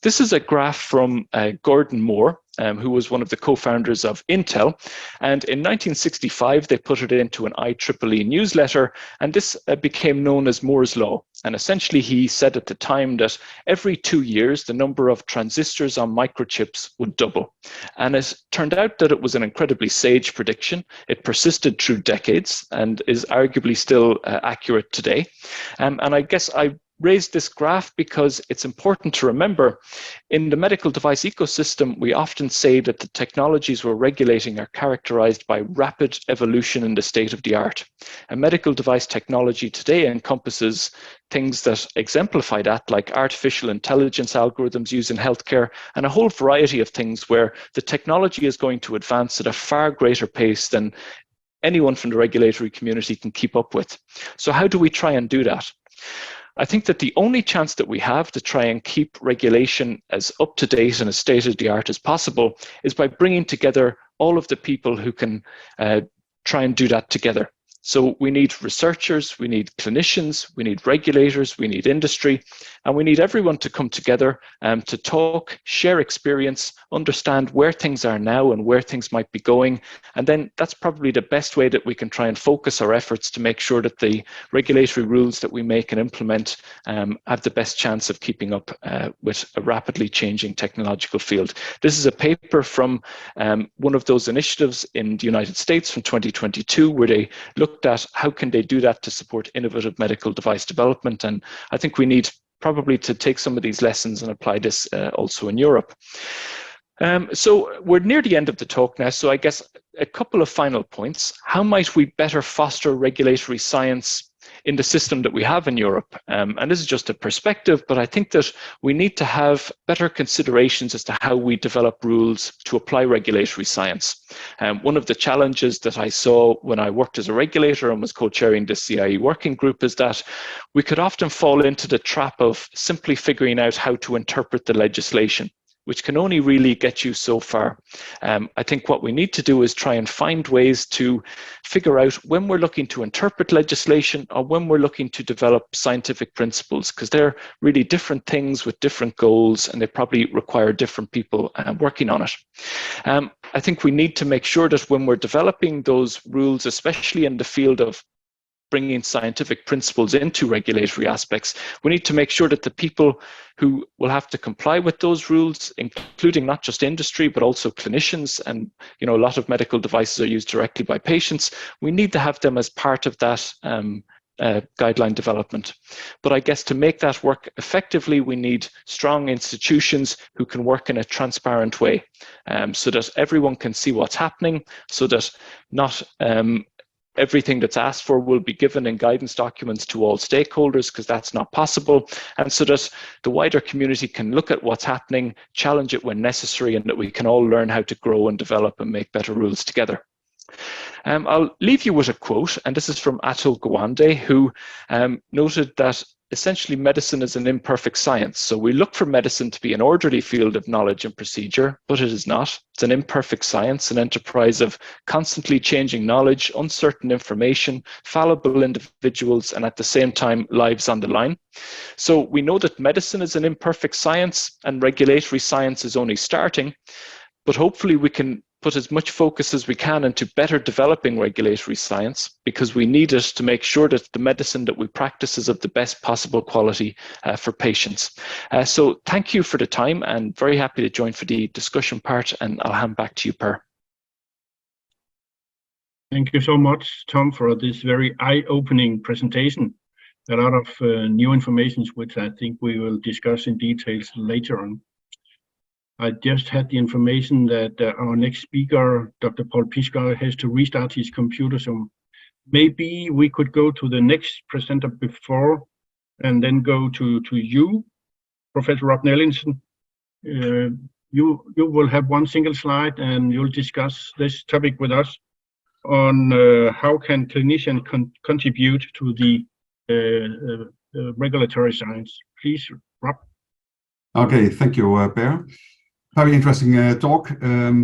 This is a graph from Gordon Moore, who was one of the co-founders of Intel. And in 1965, they put it into an IEEE newsletter, and this became known as Moore's Law. And essentially, he said at the time that every 2 years, the number of transistors on microchips would double. And it turned out that it was an incredibly sage prediction. It persisted through decades and is arguably still accurate today. And I guess I raised this graph because it's important to remember in the medical device ecosystem, we often say that the technologies we're regulating are characterized by rapid evolution in the state of the art. And medical device technology today encompasses things that exemplify that, like artificial intelligence algorithms used in healthcare, and a whole variety of things where the technology is going to advance at a far greater pace than anyone from the regulatory community can keep up with. So how do we try and do that? I think that the only chance that we have to try and keep regulation as up to date and as state of the art as possible is by bringing together all of the people who can try and do that together. So we need researchers, we need clinicians, we need regulators, we need industry, and we need everyone to come together to talk, share experience, understand where things are now and where things might be going. And then that's probably the best way that we can try and focus our efforts to make sure that the regulatory rules that we make and implement have the best chance of keeping up with a rapidly changing technological field. This is a paper from one of those initiatives in the United States from 2022, where they looked at how can they do that to support innovative medical device development. And I think we need probably to take some of these lessons and apply this also in Europe. So we're near the end of the talk now, so I guess a couple of final points. How might we better foster regulatory science in the system that we have in Europe? And this is just a perspective, but I think that we need to have better considerations as to how we develop rules to apply regulatory science. One of the challenges that I saw when I worked as a regulator and was co-chairing the CIE working group is that we could often fall into the trap of simply figuring out how to interpret the legislation, which can only really get you so far. I think what we need to do is try and find ways to figure out when we're looking to interpret legislation or when we're looking to develop scientific principles, because they're really different things with different goals, and they probably require different people working on it. I think we need to make sure that when we're developing those rules, especially in the field of bringing scientific principles into regulatory aspects, we need to make sure that the people who will have to comply with those rules, including not just industry, but also clinicians, and a lot of medical devices are used directly by patients, we need to have them as part of that guideline development. But I guess to make that work effectively, we need strong institutions who can work in a transparent way, so that everyone can see what's happening, so that not everything that's asked for will be given in guidance documents to all stakeholders, because that's not possible, and so that the wider community can look at what's happening, challenge it when necessary, and that we can all learn how to grow and develop and make better rules together. I'll leave you with a quote, and this is from Atul Gawande, who noted that essentially medicine is an imperfect science. So we look for medicine to be an orderly field of knowledge and procedure, but it is not. It's an imperfect science, an enterprise of constantly changing knowledge, uncertain information, fallible individuals, and at the same time, lives on the line. So we know that medicine is an imperfect science and regulatory science is only starting, but hopefully we can put as much focus as we can into better developing regulatory science, because we need it to make sure that the medicine that we practice is of the best possible quality for patients. So thank you for the time, and very happy to join for the discussion part, and I'll hand back to you, Per. Thank you so much, Tom, for this very eye-opening presentation. A lot of new information, which I think we will discuss in details later on. I just had the information that our next speaker, Dr. Paul Piscoi, has to restart his computer, so maybe we could go to the next presenter before and then go to you, Professor Rob Nelissen. You will have one single slide and you'll discuss this topic with us on how can clinicians contribute to the regulatory science. Please, Rob. Okay, thank you, Per. Very interesting talk. For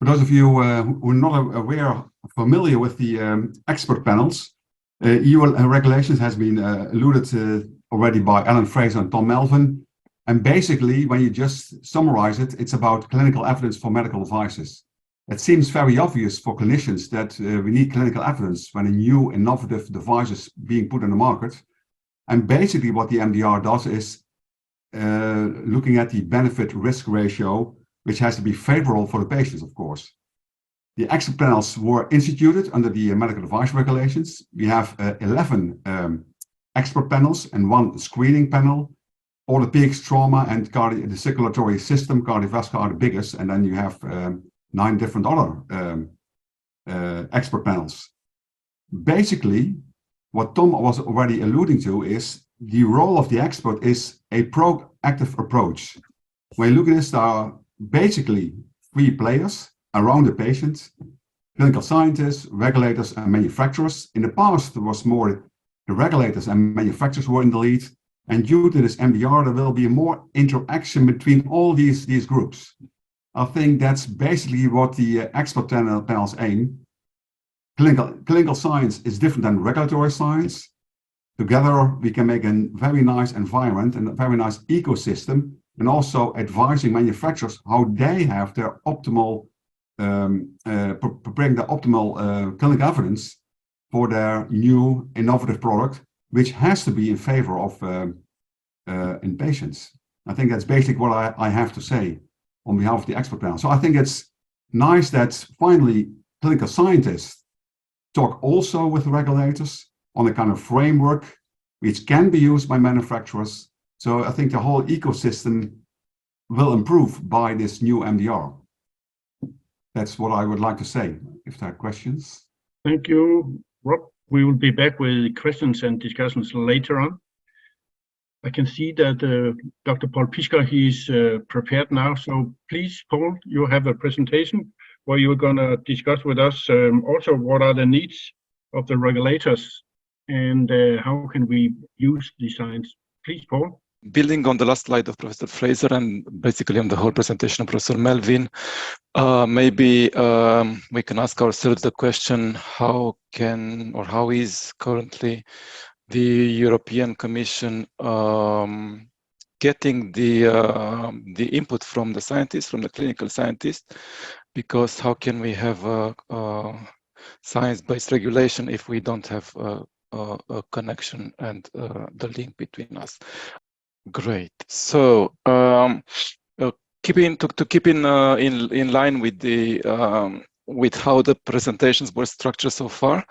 those of you who are not familiar with the expert panels, EU regulations has been alluded to already by Alan Fraser and Tom Melvin. And basically, when you just summarize it, it's about clinical evidence for medical devices. It seems very obvious for clinicians that we need clinical evidence when a new innovative device is being put on the market. And basically what the MDR does is looking at the benefit-risk ratio, which has to be favorable for the patients, of course. The expert panels were instituted under the medical device regulations. We have 11 expert panels and 1 screening panel. Orthopedics, trauma, and the circulatory system, cardiovascular are the biggest, and then you have 9 different other expert panels. Basically, what Tom was already alluding to is the role of the expert is a proactive approach. When you look at this, there are basically 3 players around the patient: clinical scientists, regulators, and manufacturers. In the past, there was more the regulators and manufacturers were in the lead. And due to this MDR, there will be more interaction between all these groups. I think that's basically what the expert panels aim. Clinical science is different than regulatory science. Together, we can make a very nice environment and a very nice ecosystem, and also advising manufacturers how they have their optimal, bring the optimal clinical evidence for their new innovative product, which has to be in favor of in patients. I think that's basically what I have to say on behalf of the expert panel. So I think it's nice that finally clinical scientists talk also with regulators on a kind of framework which can be used by manufacturers. So I think the whole ecosystem will improve by this new MDR? That's what I would like to say, if there are questions. Thank you, Rob. We will be back with questions and discussions later on. I can see that Dr. Paul Piscoi, he's prepared now. So please, Paul, you have a presentation where you're going to discuss with us also what are the needs of the regulators and how can we use the science. Please, Paul. Building on the last slide of Professor Fraser and basically on the whole presentation of Professor Melvin, maybe we can ask ourselves the question, how is currently the European Commission getting the input from the scientists, from the clinical scientists, because how can we have a science-based regulation if we don't have a connection and the link between us? Great. So to keep in line with the with how the presentations were structured so far,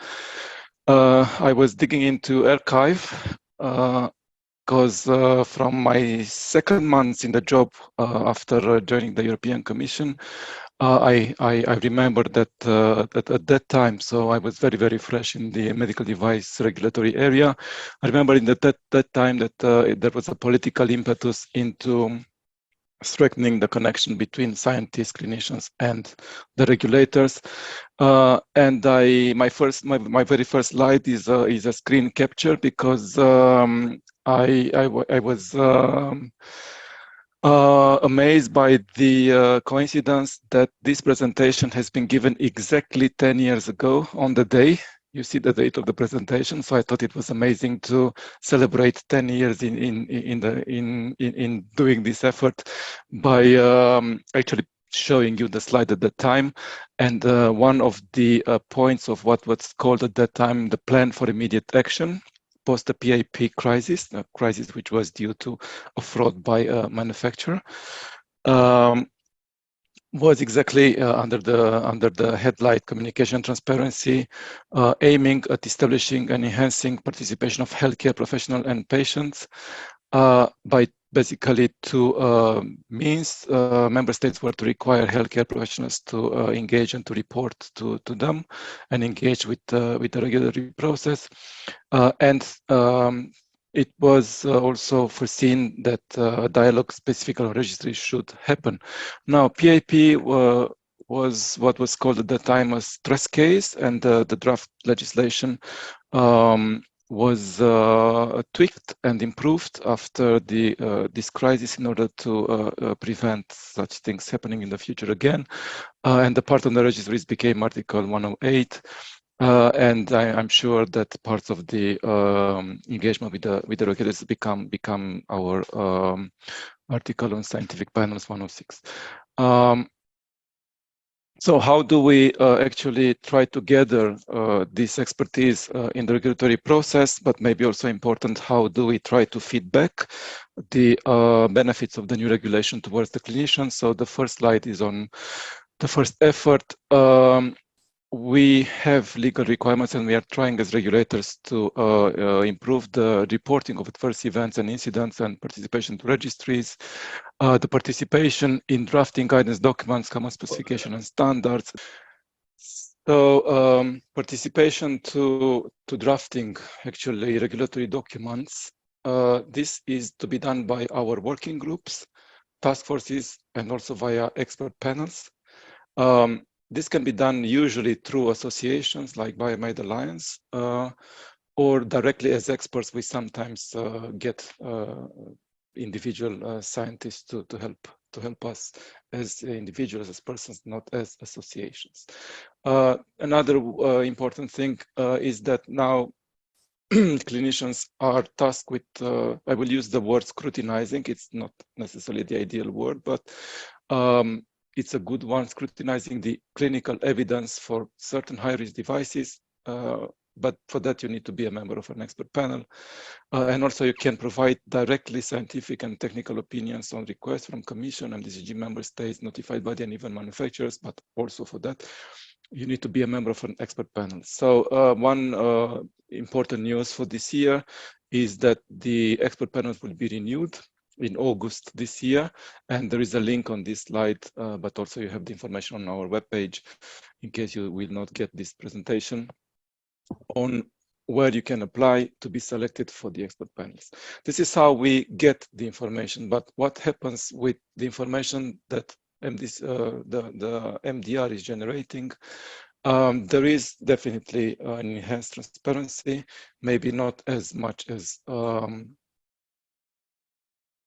I was digging into archive because from my second month in the job after joining the European Commission, I remember that at that time, so I was very fresh in the medical device regulatory area. I remember in that time that there was a political impetus into strengthening the connection between scientists, clinicians, and the regulators. And my very first slide is a screen capture because I was amazed by the coincidence that this presentation has been given exactly 10 years ago on the day. You see the date of the presentation, so I thought it was amazing to celebrate 10 years in doing this effort by actually showing you the slide at the time. And one of the points of what was called at that time the plan for immediate action post the PIP crisis, a crisis which was due to a fraud by a manufacturer, was exactly under the headline communication transparency, aiming at establishing and enhancing participation of healthcare professionals and patients by basically two means. Member states were to require healthcare professionals to engage and to report to them and engage with the regulatory process. It was also foreseen that dialogue specific on registry should happen. Now, PIP was what was called at the time a stress case, and the draft legislation was tweaked and improved after this crisis in order to prevent such things happening in the future again. And the part on the registries became Article 108. And I'm sure that parts of the engagement with the regulators become our article on scientific panels 106. So how do we actually try to gather this expertise in the regulatory process, but maybe also important, how do we try to feed back the benefits of the new regulation towards the clinicians? So the first slide is on the first effort. We have legal requirements and we are trying as regulators to improve the reporting of adverse events and incidents and participation to registries, the participation in drafting guidance documents, common specification and standards. So participation to drafting actually regulatory documents, this is to be done by our working groups, task forces, and also via expert panels. This can be done usually through associations like Biomed Alliance or directly as experts. We sometimes get individual scientists to help us as individuals, as persons, not as associations. Another important thing is that now clinicians are tasked with, I will use the word scrutinizing. It's not necessarily the ideal word, but it's a good one, scrutinizing the clinical evidence for certain high-risk devices. But for that, you need to be a member of an expert panel. And also you can provide directly scientific and technical opinions on requests from Commission, MDCG member states, notified body, and even manufacturers. But also for that, you need to be a member of an expert panel. So one important news for this year is that the expert panels will be renewed. in August this year, and there is a link on this slide, but also you have the information on our webpage in case you will not get this presentation, on where you can apply to be selected for the expert panels. This is how we get the information, but what happens with the information that the MDR is generating? There is definitely an enhanced transparency, maybe not as much as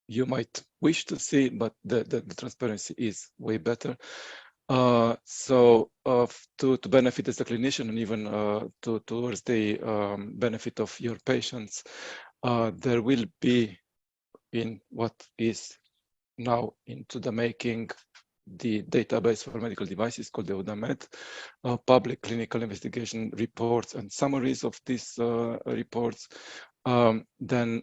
you might wish to see, but the transparency is way better. So to benefit as a clinician and even towards the benefit of your patients, there will be, in what is now into the making, the database for medical devices called the ODAMED, public clinical investigation reports and summaries of these reports. Then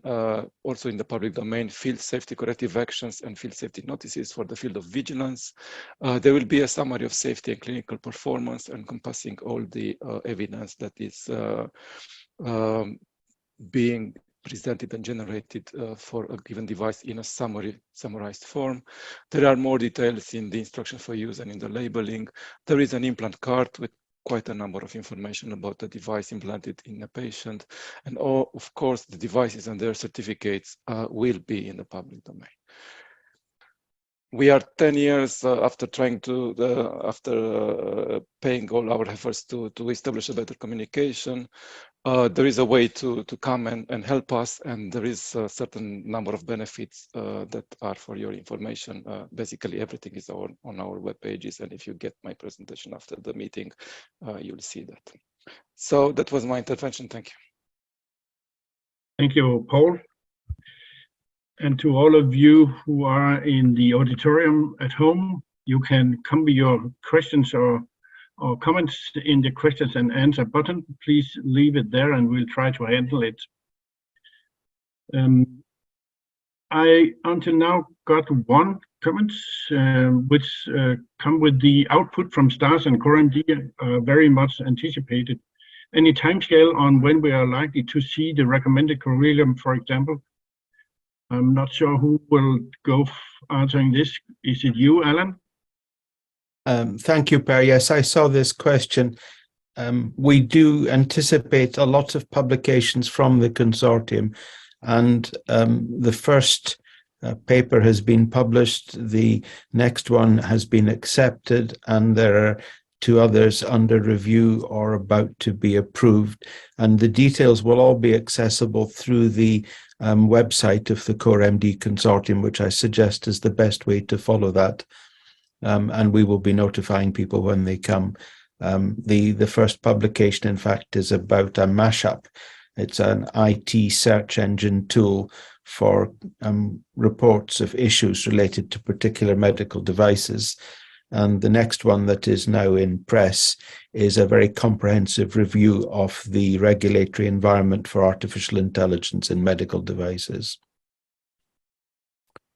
also in the public domain, field safety corrective actions and field safety notices for the field of vigilance. There will be a summary of safety and clinical performance encompassing all the evidence that is being presented and generated for a given device in a summarized form. There are more details in the instruction for use and in the labeling. There is an implant card with quite a number of information about the device implanted in a patient. And of course, the devices and their certificates will be in the public domain. We are 10 years after trying to, paying all our efforts to establish a better communication. There is a way to come and help us, and there is a certain number of benefits that are for your information. Basically, everything is on our web pages, and if you get my presentation after the meeting, you'll see that. So that was my intervention. Thank you. Thank you, Paul. And to all of you who are in the auditorium at home, you can come with your questions or comments in the questions and answer button. Please leave it there and we'll try to handle it. I until now got one comment, which come with the output from STARS and CoreMD, very much anticipated. Any timescale on when we are likely to see the recommended curriculum, for example? I'm not sure who will go answering this. Is it you, Alan? Thank you, Per. Yes, I saw this question. We do anticipate a lot of publications from the consortium, and the first paper has been published, the next one has been accepted, and there are 2 others under review or about to be approved. And the details will all be accessible through the website of the CoreMD consortium, which I suggest is the best way to follow that. And we will be notifying people when they come. The first publication, in fact, is about a mashup. It's an IT search engine tool for reports of issues related to particular medical devices. And the next one that is now in press is a very comprehensive review of the regulatory environment for artificial intelligence in medical devices.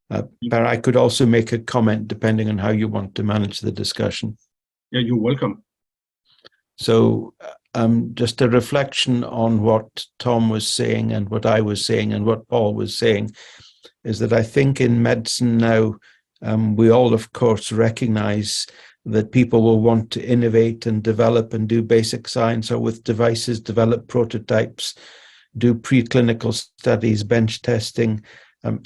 Per, I could also make a comment depending on how you want to manage the discussion. Yeah, you're welcome. So just a reflection on what Tom was saying and what I was saying and what Paul was saying is that I think in medicine now, we all, of course, recognize that people will want to innovate and develop and do basic science, or with devices, develop prototypes, do preclinical studies, bench testing,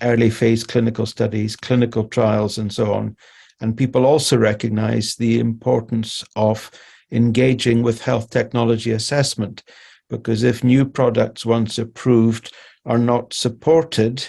early phase clinical studies, clinical trials, and so on. And people also recognize the importance of engaging with health technology assessment, because if new products, once approved, are not supported,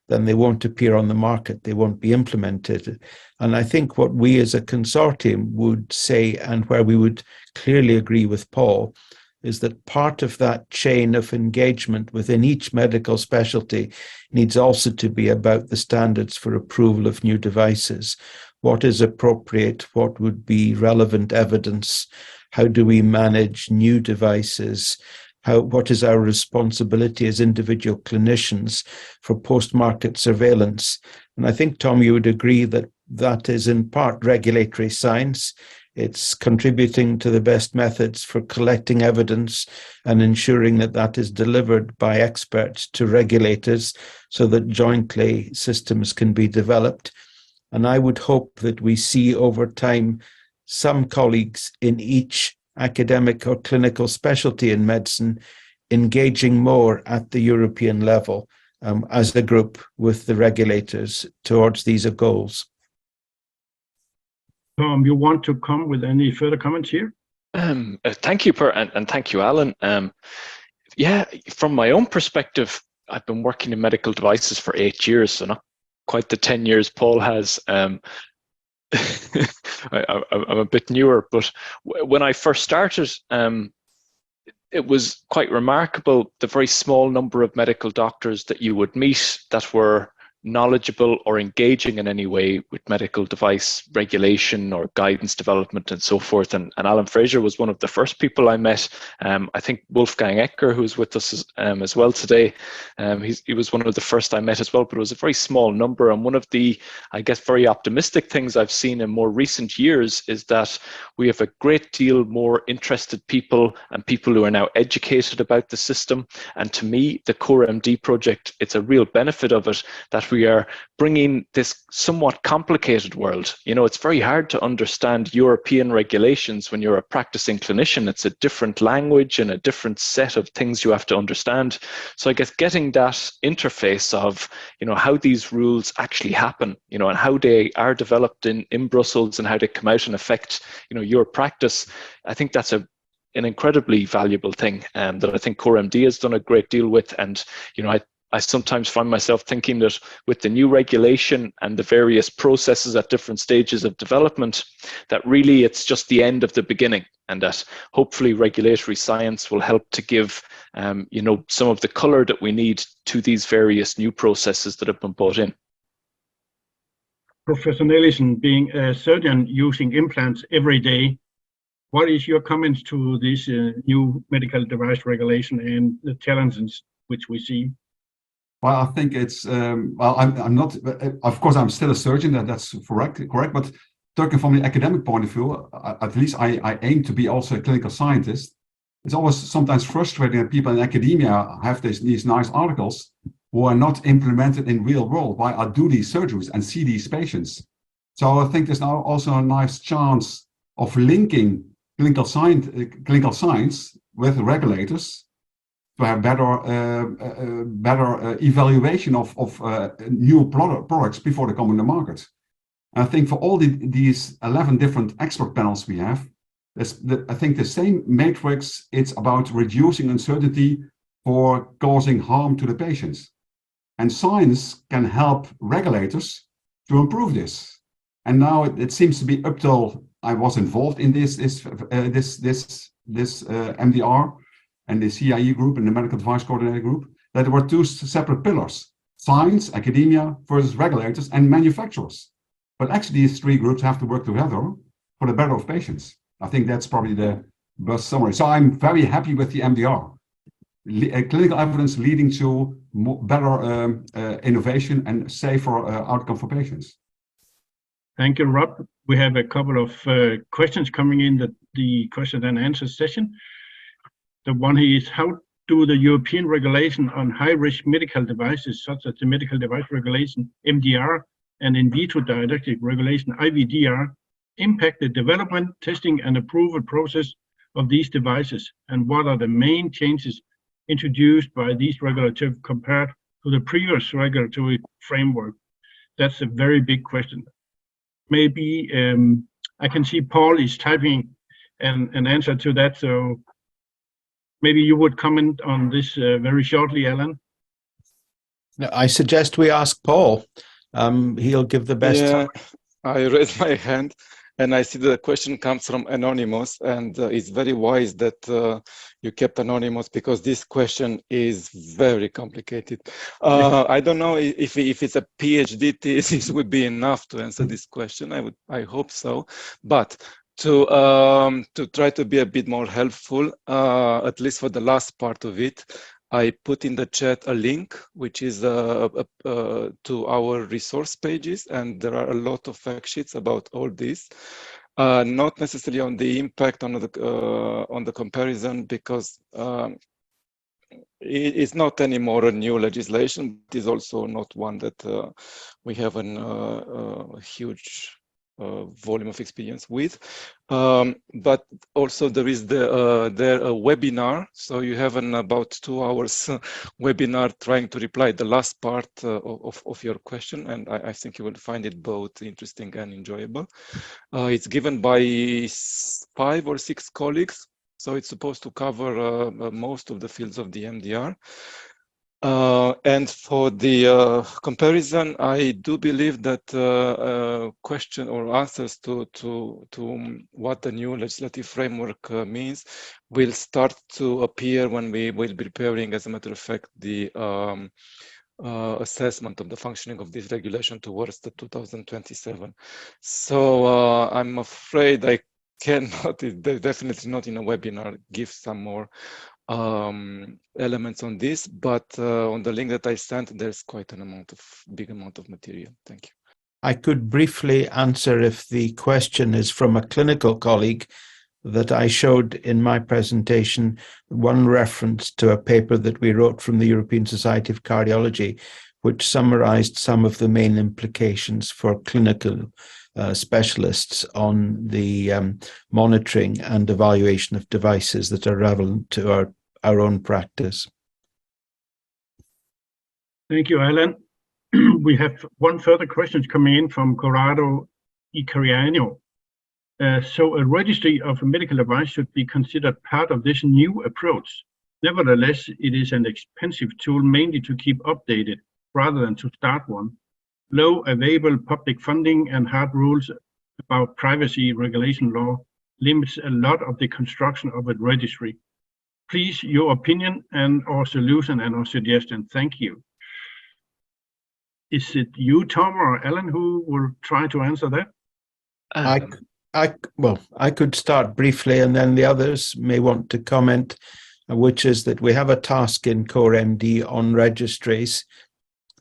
then they won't appear on the market, they won't be implemented. And I think what we as a consortium would say, and where we would clearly agree with Paul, is that part of that chain of engagement within each medical specialty needs also to be about the standards for approval of new devices. What is appropriate? What would be relevant evidence? How do we manage new devices? What is our responsibility as individual clinicians for post-market surveillance? And I think, Tom, you would agree that that is in part regulatory science, It's contributing to the best methods for collecting evidence and ensuring that that is delivered by experts to regulators so that jointly systems can be developed. And I would hope that we see over time some colleagues in each academic or clinical specialty in medicine engaging more at the European level as a group with the regulators towards these goals. Tom, you want to come with any further comments here? Thank you, Per, and thank you, Alan. Yeah, from my own perspective, I've been working in medical devices for 8 years, so not quite the 10 years Paul has. I'm a bit newer, but when I first started, it was quite remarkable the very small number of medical doctors that you would meet that were knowledgeable or engaging in any way with medical device regulation or guidance development and so forth. And Alan Fraser was one of the first people I met. I think Wolfgang Ecker, who's with us as well today, he was one of the first I met as well, but it was a very small number. And one of the, I guess, very optimistic things I've seen in more recent years is that we have a great deal more interested people and people who are now educated about the system. And to me, the Core MD project, it's a real benefit of it that we are bringing this somewhat complicated world. You know, it's very hard to understand European regulations when you're a practicing clinician. It's a different language and a different set of things you have to understand. So I guess getting that interface of, you know, how these rules actually happen, you know, and how they are developed in Brussels and how they come out and affect, you know, your practice, I think that's an incredibly valuable thing that I think Core MD has done a great deal with. And, you know, I sometimes find myself thinking that with the new regulation and the various processes at different stages of development, that really it's just the end of the beginning, and that hopefully regulatory science will help to give, you know, some of the color that we need to these various new processes that have been brought in. Professor Nelissen, being a surgeon using implants every day, what is your comments to this new medical device regulation and the challenges which we see? Well, I think it's, well, I'm not, of course, I'm still a surgeon, that's correct, but talking from the academic point of view, at least I aim to be also a clinical scientist. It's always sometimes frustrating that people in academia have these nice articles who are not implemented in real world. Why I do these surgeries and see these patients. So I think there's now also a nice chance of linking clinical science with regulators to have better evaluation of new products before they come on the market. And I think for all these 11 different expert panels we have, I think the same matrix, it's about reducing uncertainty for causing harm to the patients. And science can help regulators to improve this. And now it seems to be up till I was involved in this MDR and the CIE group and the medical device coordinator group, that there were two separate pillars: science, academia versus regulators and manufacturers. But actually these three groups have to work together for the better of patients. I think that's probably the best summary. So I'm very happy with the MDR. Clinical evidence leading to better innovation and safer outcome for patients. Thank you, Rob. We have a couple of questions coming in the question and answer session. The one is, how do the European regulation on high-risk medical devices, such as the medical device regulation, MDR, and in vitro didactic regulation, IVDR, impact the development, testing, and approval process of these devices? And what are the main changes introduced by these regulators compared to the previous regulatory framework? That's a very big question. Maybe I can see Paul is typing an answer to that, so maybe you would comment on this very shortly, Alan. I suggest we ask Paul. He'll give the best. Yeah, I raised my hand, and I see the question comes from Anonymous, and it's very wise that you kept Anonymous, because this question is very complicated. I don't know if it's a PhD thesis would be enough to answer this question. I hope so, but to try to be a bit more helpful, at least for the last part of it, I put in the chat a link, which is to our resource pages, and there are a lot of fact sheets about all this. Not necessarily on the impact on the comparison, because it's not anymore a new legislation. It is also not one that we have a huge volume of experience with, but also there is a webinar. So you have an about 2 hours webinar trying to reply the last part of your question, and I think you will find it both interesting and enjoyable. It's given by 5 or 6 colleagues, so it's supposed to cover most of the fields of the MDR. And for the comparison, I do believe that question or answers to what the new legislative framework means will start to appear when we will be preparing, as a matter of fact, the assessment of the functioning of this regulation towards the 2027. So I'm afraid I cannot, definitely not in a webinar, give some more elements on this, but on the link that I sent, there's quite an big amount of material. Thank you. I could briefly answer if the question is from a clinical colleague, that I showed in my presentation one reference to a paper that we wrote from the European Society of Cardiology, which summarized some of the main implications for clinical specialists on the monitoring and evaluation of devices that are relevant to our own practice. Thank you, Alan. We have one further question coming in from Corrado Icariano. So a registry of a medical device should be considered part of this new approach. Nevertheless, it is an expensive tool mainly to keep updated rather than to start one. Low available public funding and hard rules about privacy regulation law limits a lot of the construction of a registry. Please, your opinion and or solution and or suggestion. Thank you. Is it you, Tom, or Alan, who will try to answer that? I could start briefly, and then the others may want to comment, which is that we have a task in Core MD on registries,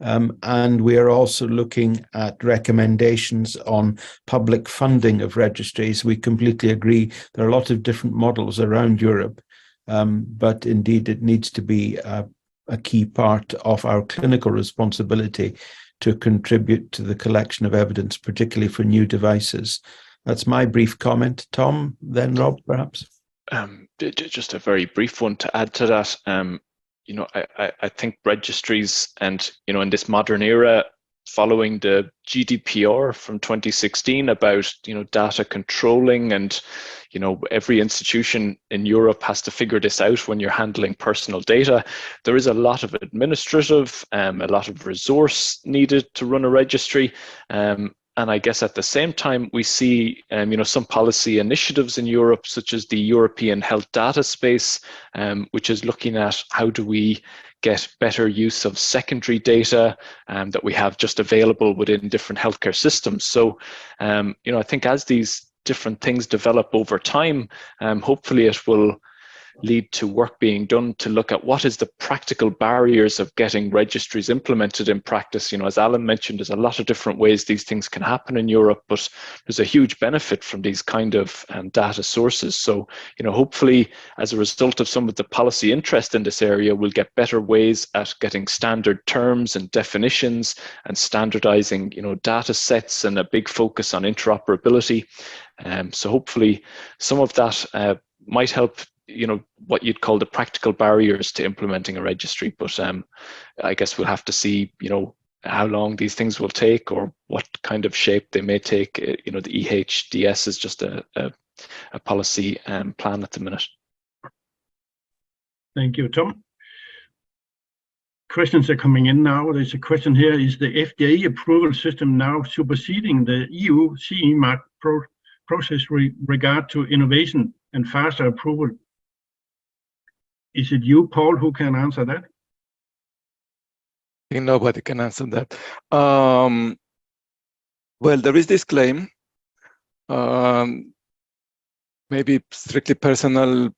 and we are also looking at recommendations on public funding of registries. We completely agree there are a lot of different models around Europe, but indeed it needs to be a key part of our clinical responsibility to contribute to the collection of evidence, particularly for new devices. That's my brief comment. Tom, then Rob, perhaps. Just a very brief one to add to that. I think registries and, in this modern era, following the GDPR from 2016 about, data controlling, and, every institution in Europe has to figure this out when you're handling personal data. There is a lot of administrative, a lot of resource needed to run a registry. And I guess at the same time, we see, some policy initiatives in Europe, such as the European Health Data Space, which is looking at how do we get better use of secondary data that we have just available within different healthcare systems. So, I think as these different things develop over time, hopefully it will lead to work being done to look at what is the practical barriers of getting registries implemented in practice. As Alan mentioned, there's a lot of different ways these things can happen in Europe, but there's a huge benefit from these kind of data sources. So, hopefully as a result of some of the policy interest in this area, we'll get better ways at getting standard terms and definitions and standardizing, data sets, and a big focus on interoperability. So hopefully some of that might help what you'd call the practical barriers to implementing a registry. But I guess we'll have to see, how long these things will take or what kind of shape they may take. The EHDS is just a policy plan at the minute. Thank you, Tom. Questions are coming in now. There's a question here: is the FDA approval system now superseding the EU CE mark process regard to innovation and faster approval? Is it you, Paul, who can answer that? Nobody can answer that. Well, there is this claim, maybe strictly personal.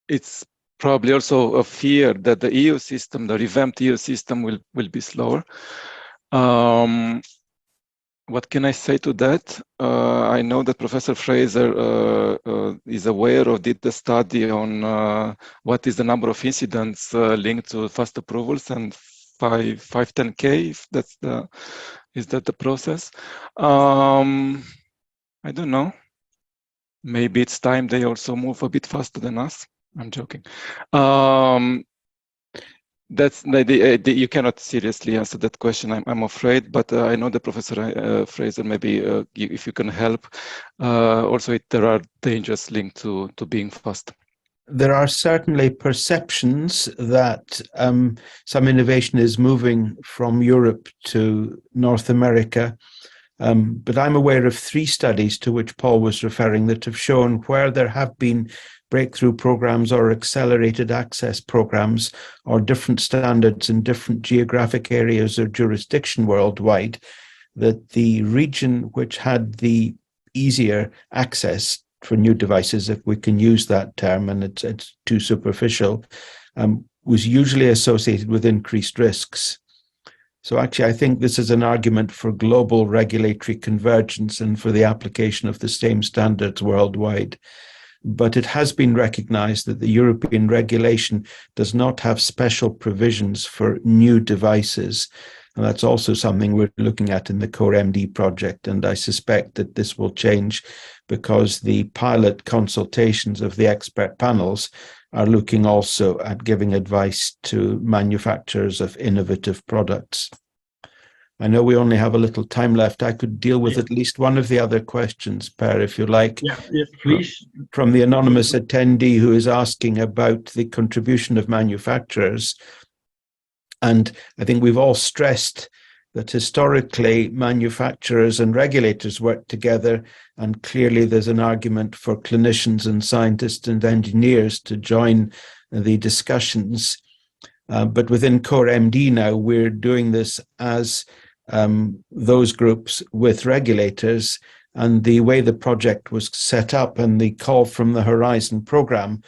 It's probably also a fear that the EU system, the revamped EU system, will be slower. What can I say to that? I know that Professor Fraser is aware of the study on what is the number of incidents linked to fast approvals and 510K, if that's is that the process? I don't know. Maybe it's time they also move a bit faster than us. I'm joking. That's you cannot seriously answer that question, I'm afraid, but I know that Professor Fraser, maybe if you can help. Also, there are dangers linked to being fast. There are certainly perceptions that some innovation is moving from Europe to North America, but I'm aware of 3 studies to which Paul was referring that have shown where there have been breakthrough programs or accelerated access programs or different standards in different geographic areas or jurisdiction worldwide, that the region which had the easier access for new devices, if we can use that term, and it's too superficial, was usually associated with increased risks. So actually, I think this is an argument for global regulatory convergence and for the application of the same standards worldwide. But it has been recognized that the European regulation does not have special provisions for new devices. And that's also something we're looking at in the Core MD project. And I suspect that this will change because the pilot consultations of the expert panels are looking also at giving advice to manufacturers of innovative products. I know we only have a little time left. I could deal with at least one of the other questions, Per, if you like. Yeah, yes, please. From the anonymous attendee who is asking about the contribution of manufacturers. And I think we've all stressed that historically manufacturers and regulators work together, and clearly there's an argument for clinicians and scientists and engineers to join the discussions. But within Core MD now, we're doing this as those groups with regulators, and the way the project was set up and the call from the Horizon program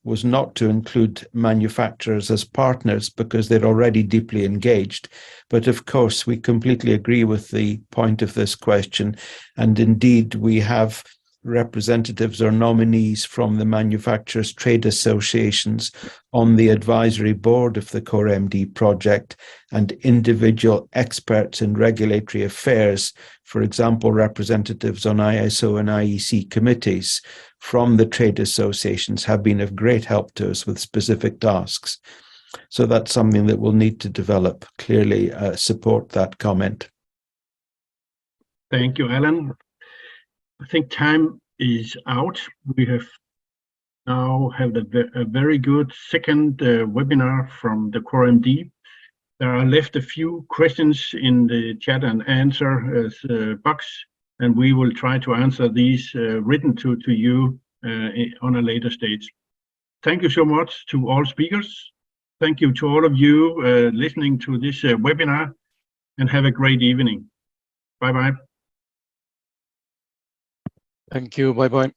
was not to include manufacturers as partners because they're already deeply engaged. But of course, we completely agree with the point of this question. And indeed, we have representatives or nominees from the manufacturers' trade associations on the advisory board of the Core MD project, and individual experts in regulatory affairs, for example, representatives on ISO and IEC committees from the trade associations, have been of great help to us with specific tasks. So that's something that we'll need to develop. Clearly support that comment. Thank you, Alan. I think time is out. We have now had a very good second webinar from the Core MD. There are left a few questions in the chat and answer box, and we will try to answer these written to you on a later stage. Thank you so much to all speakers. Thank you to all of you listening to this webinar, and have a great evening. Bye-bye. Thank you. Bye-bye.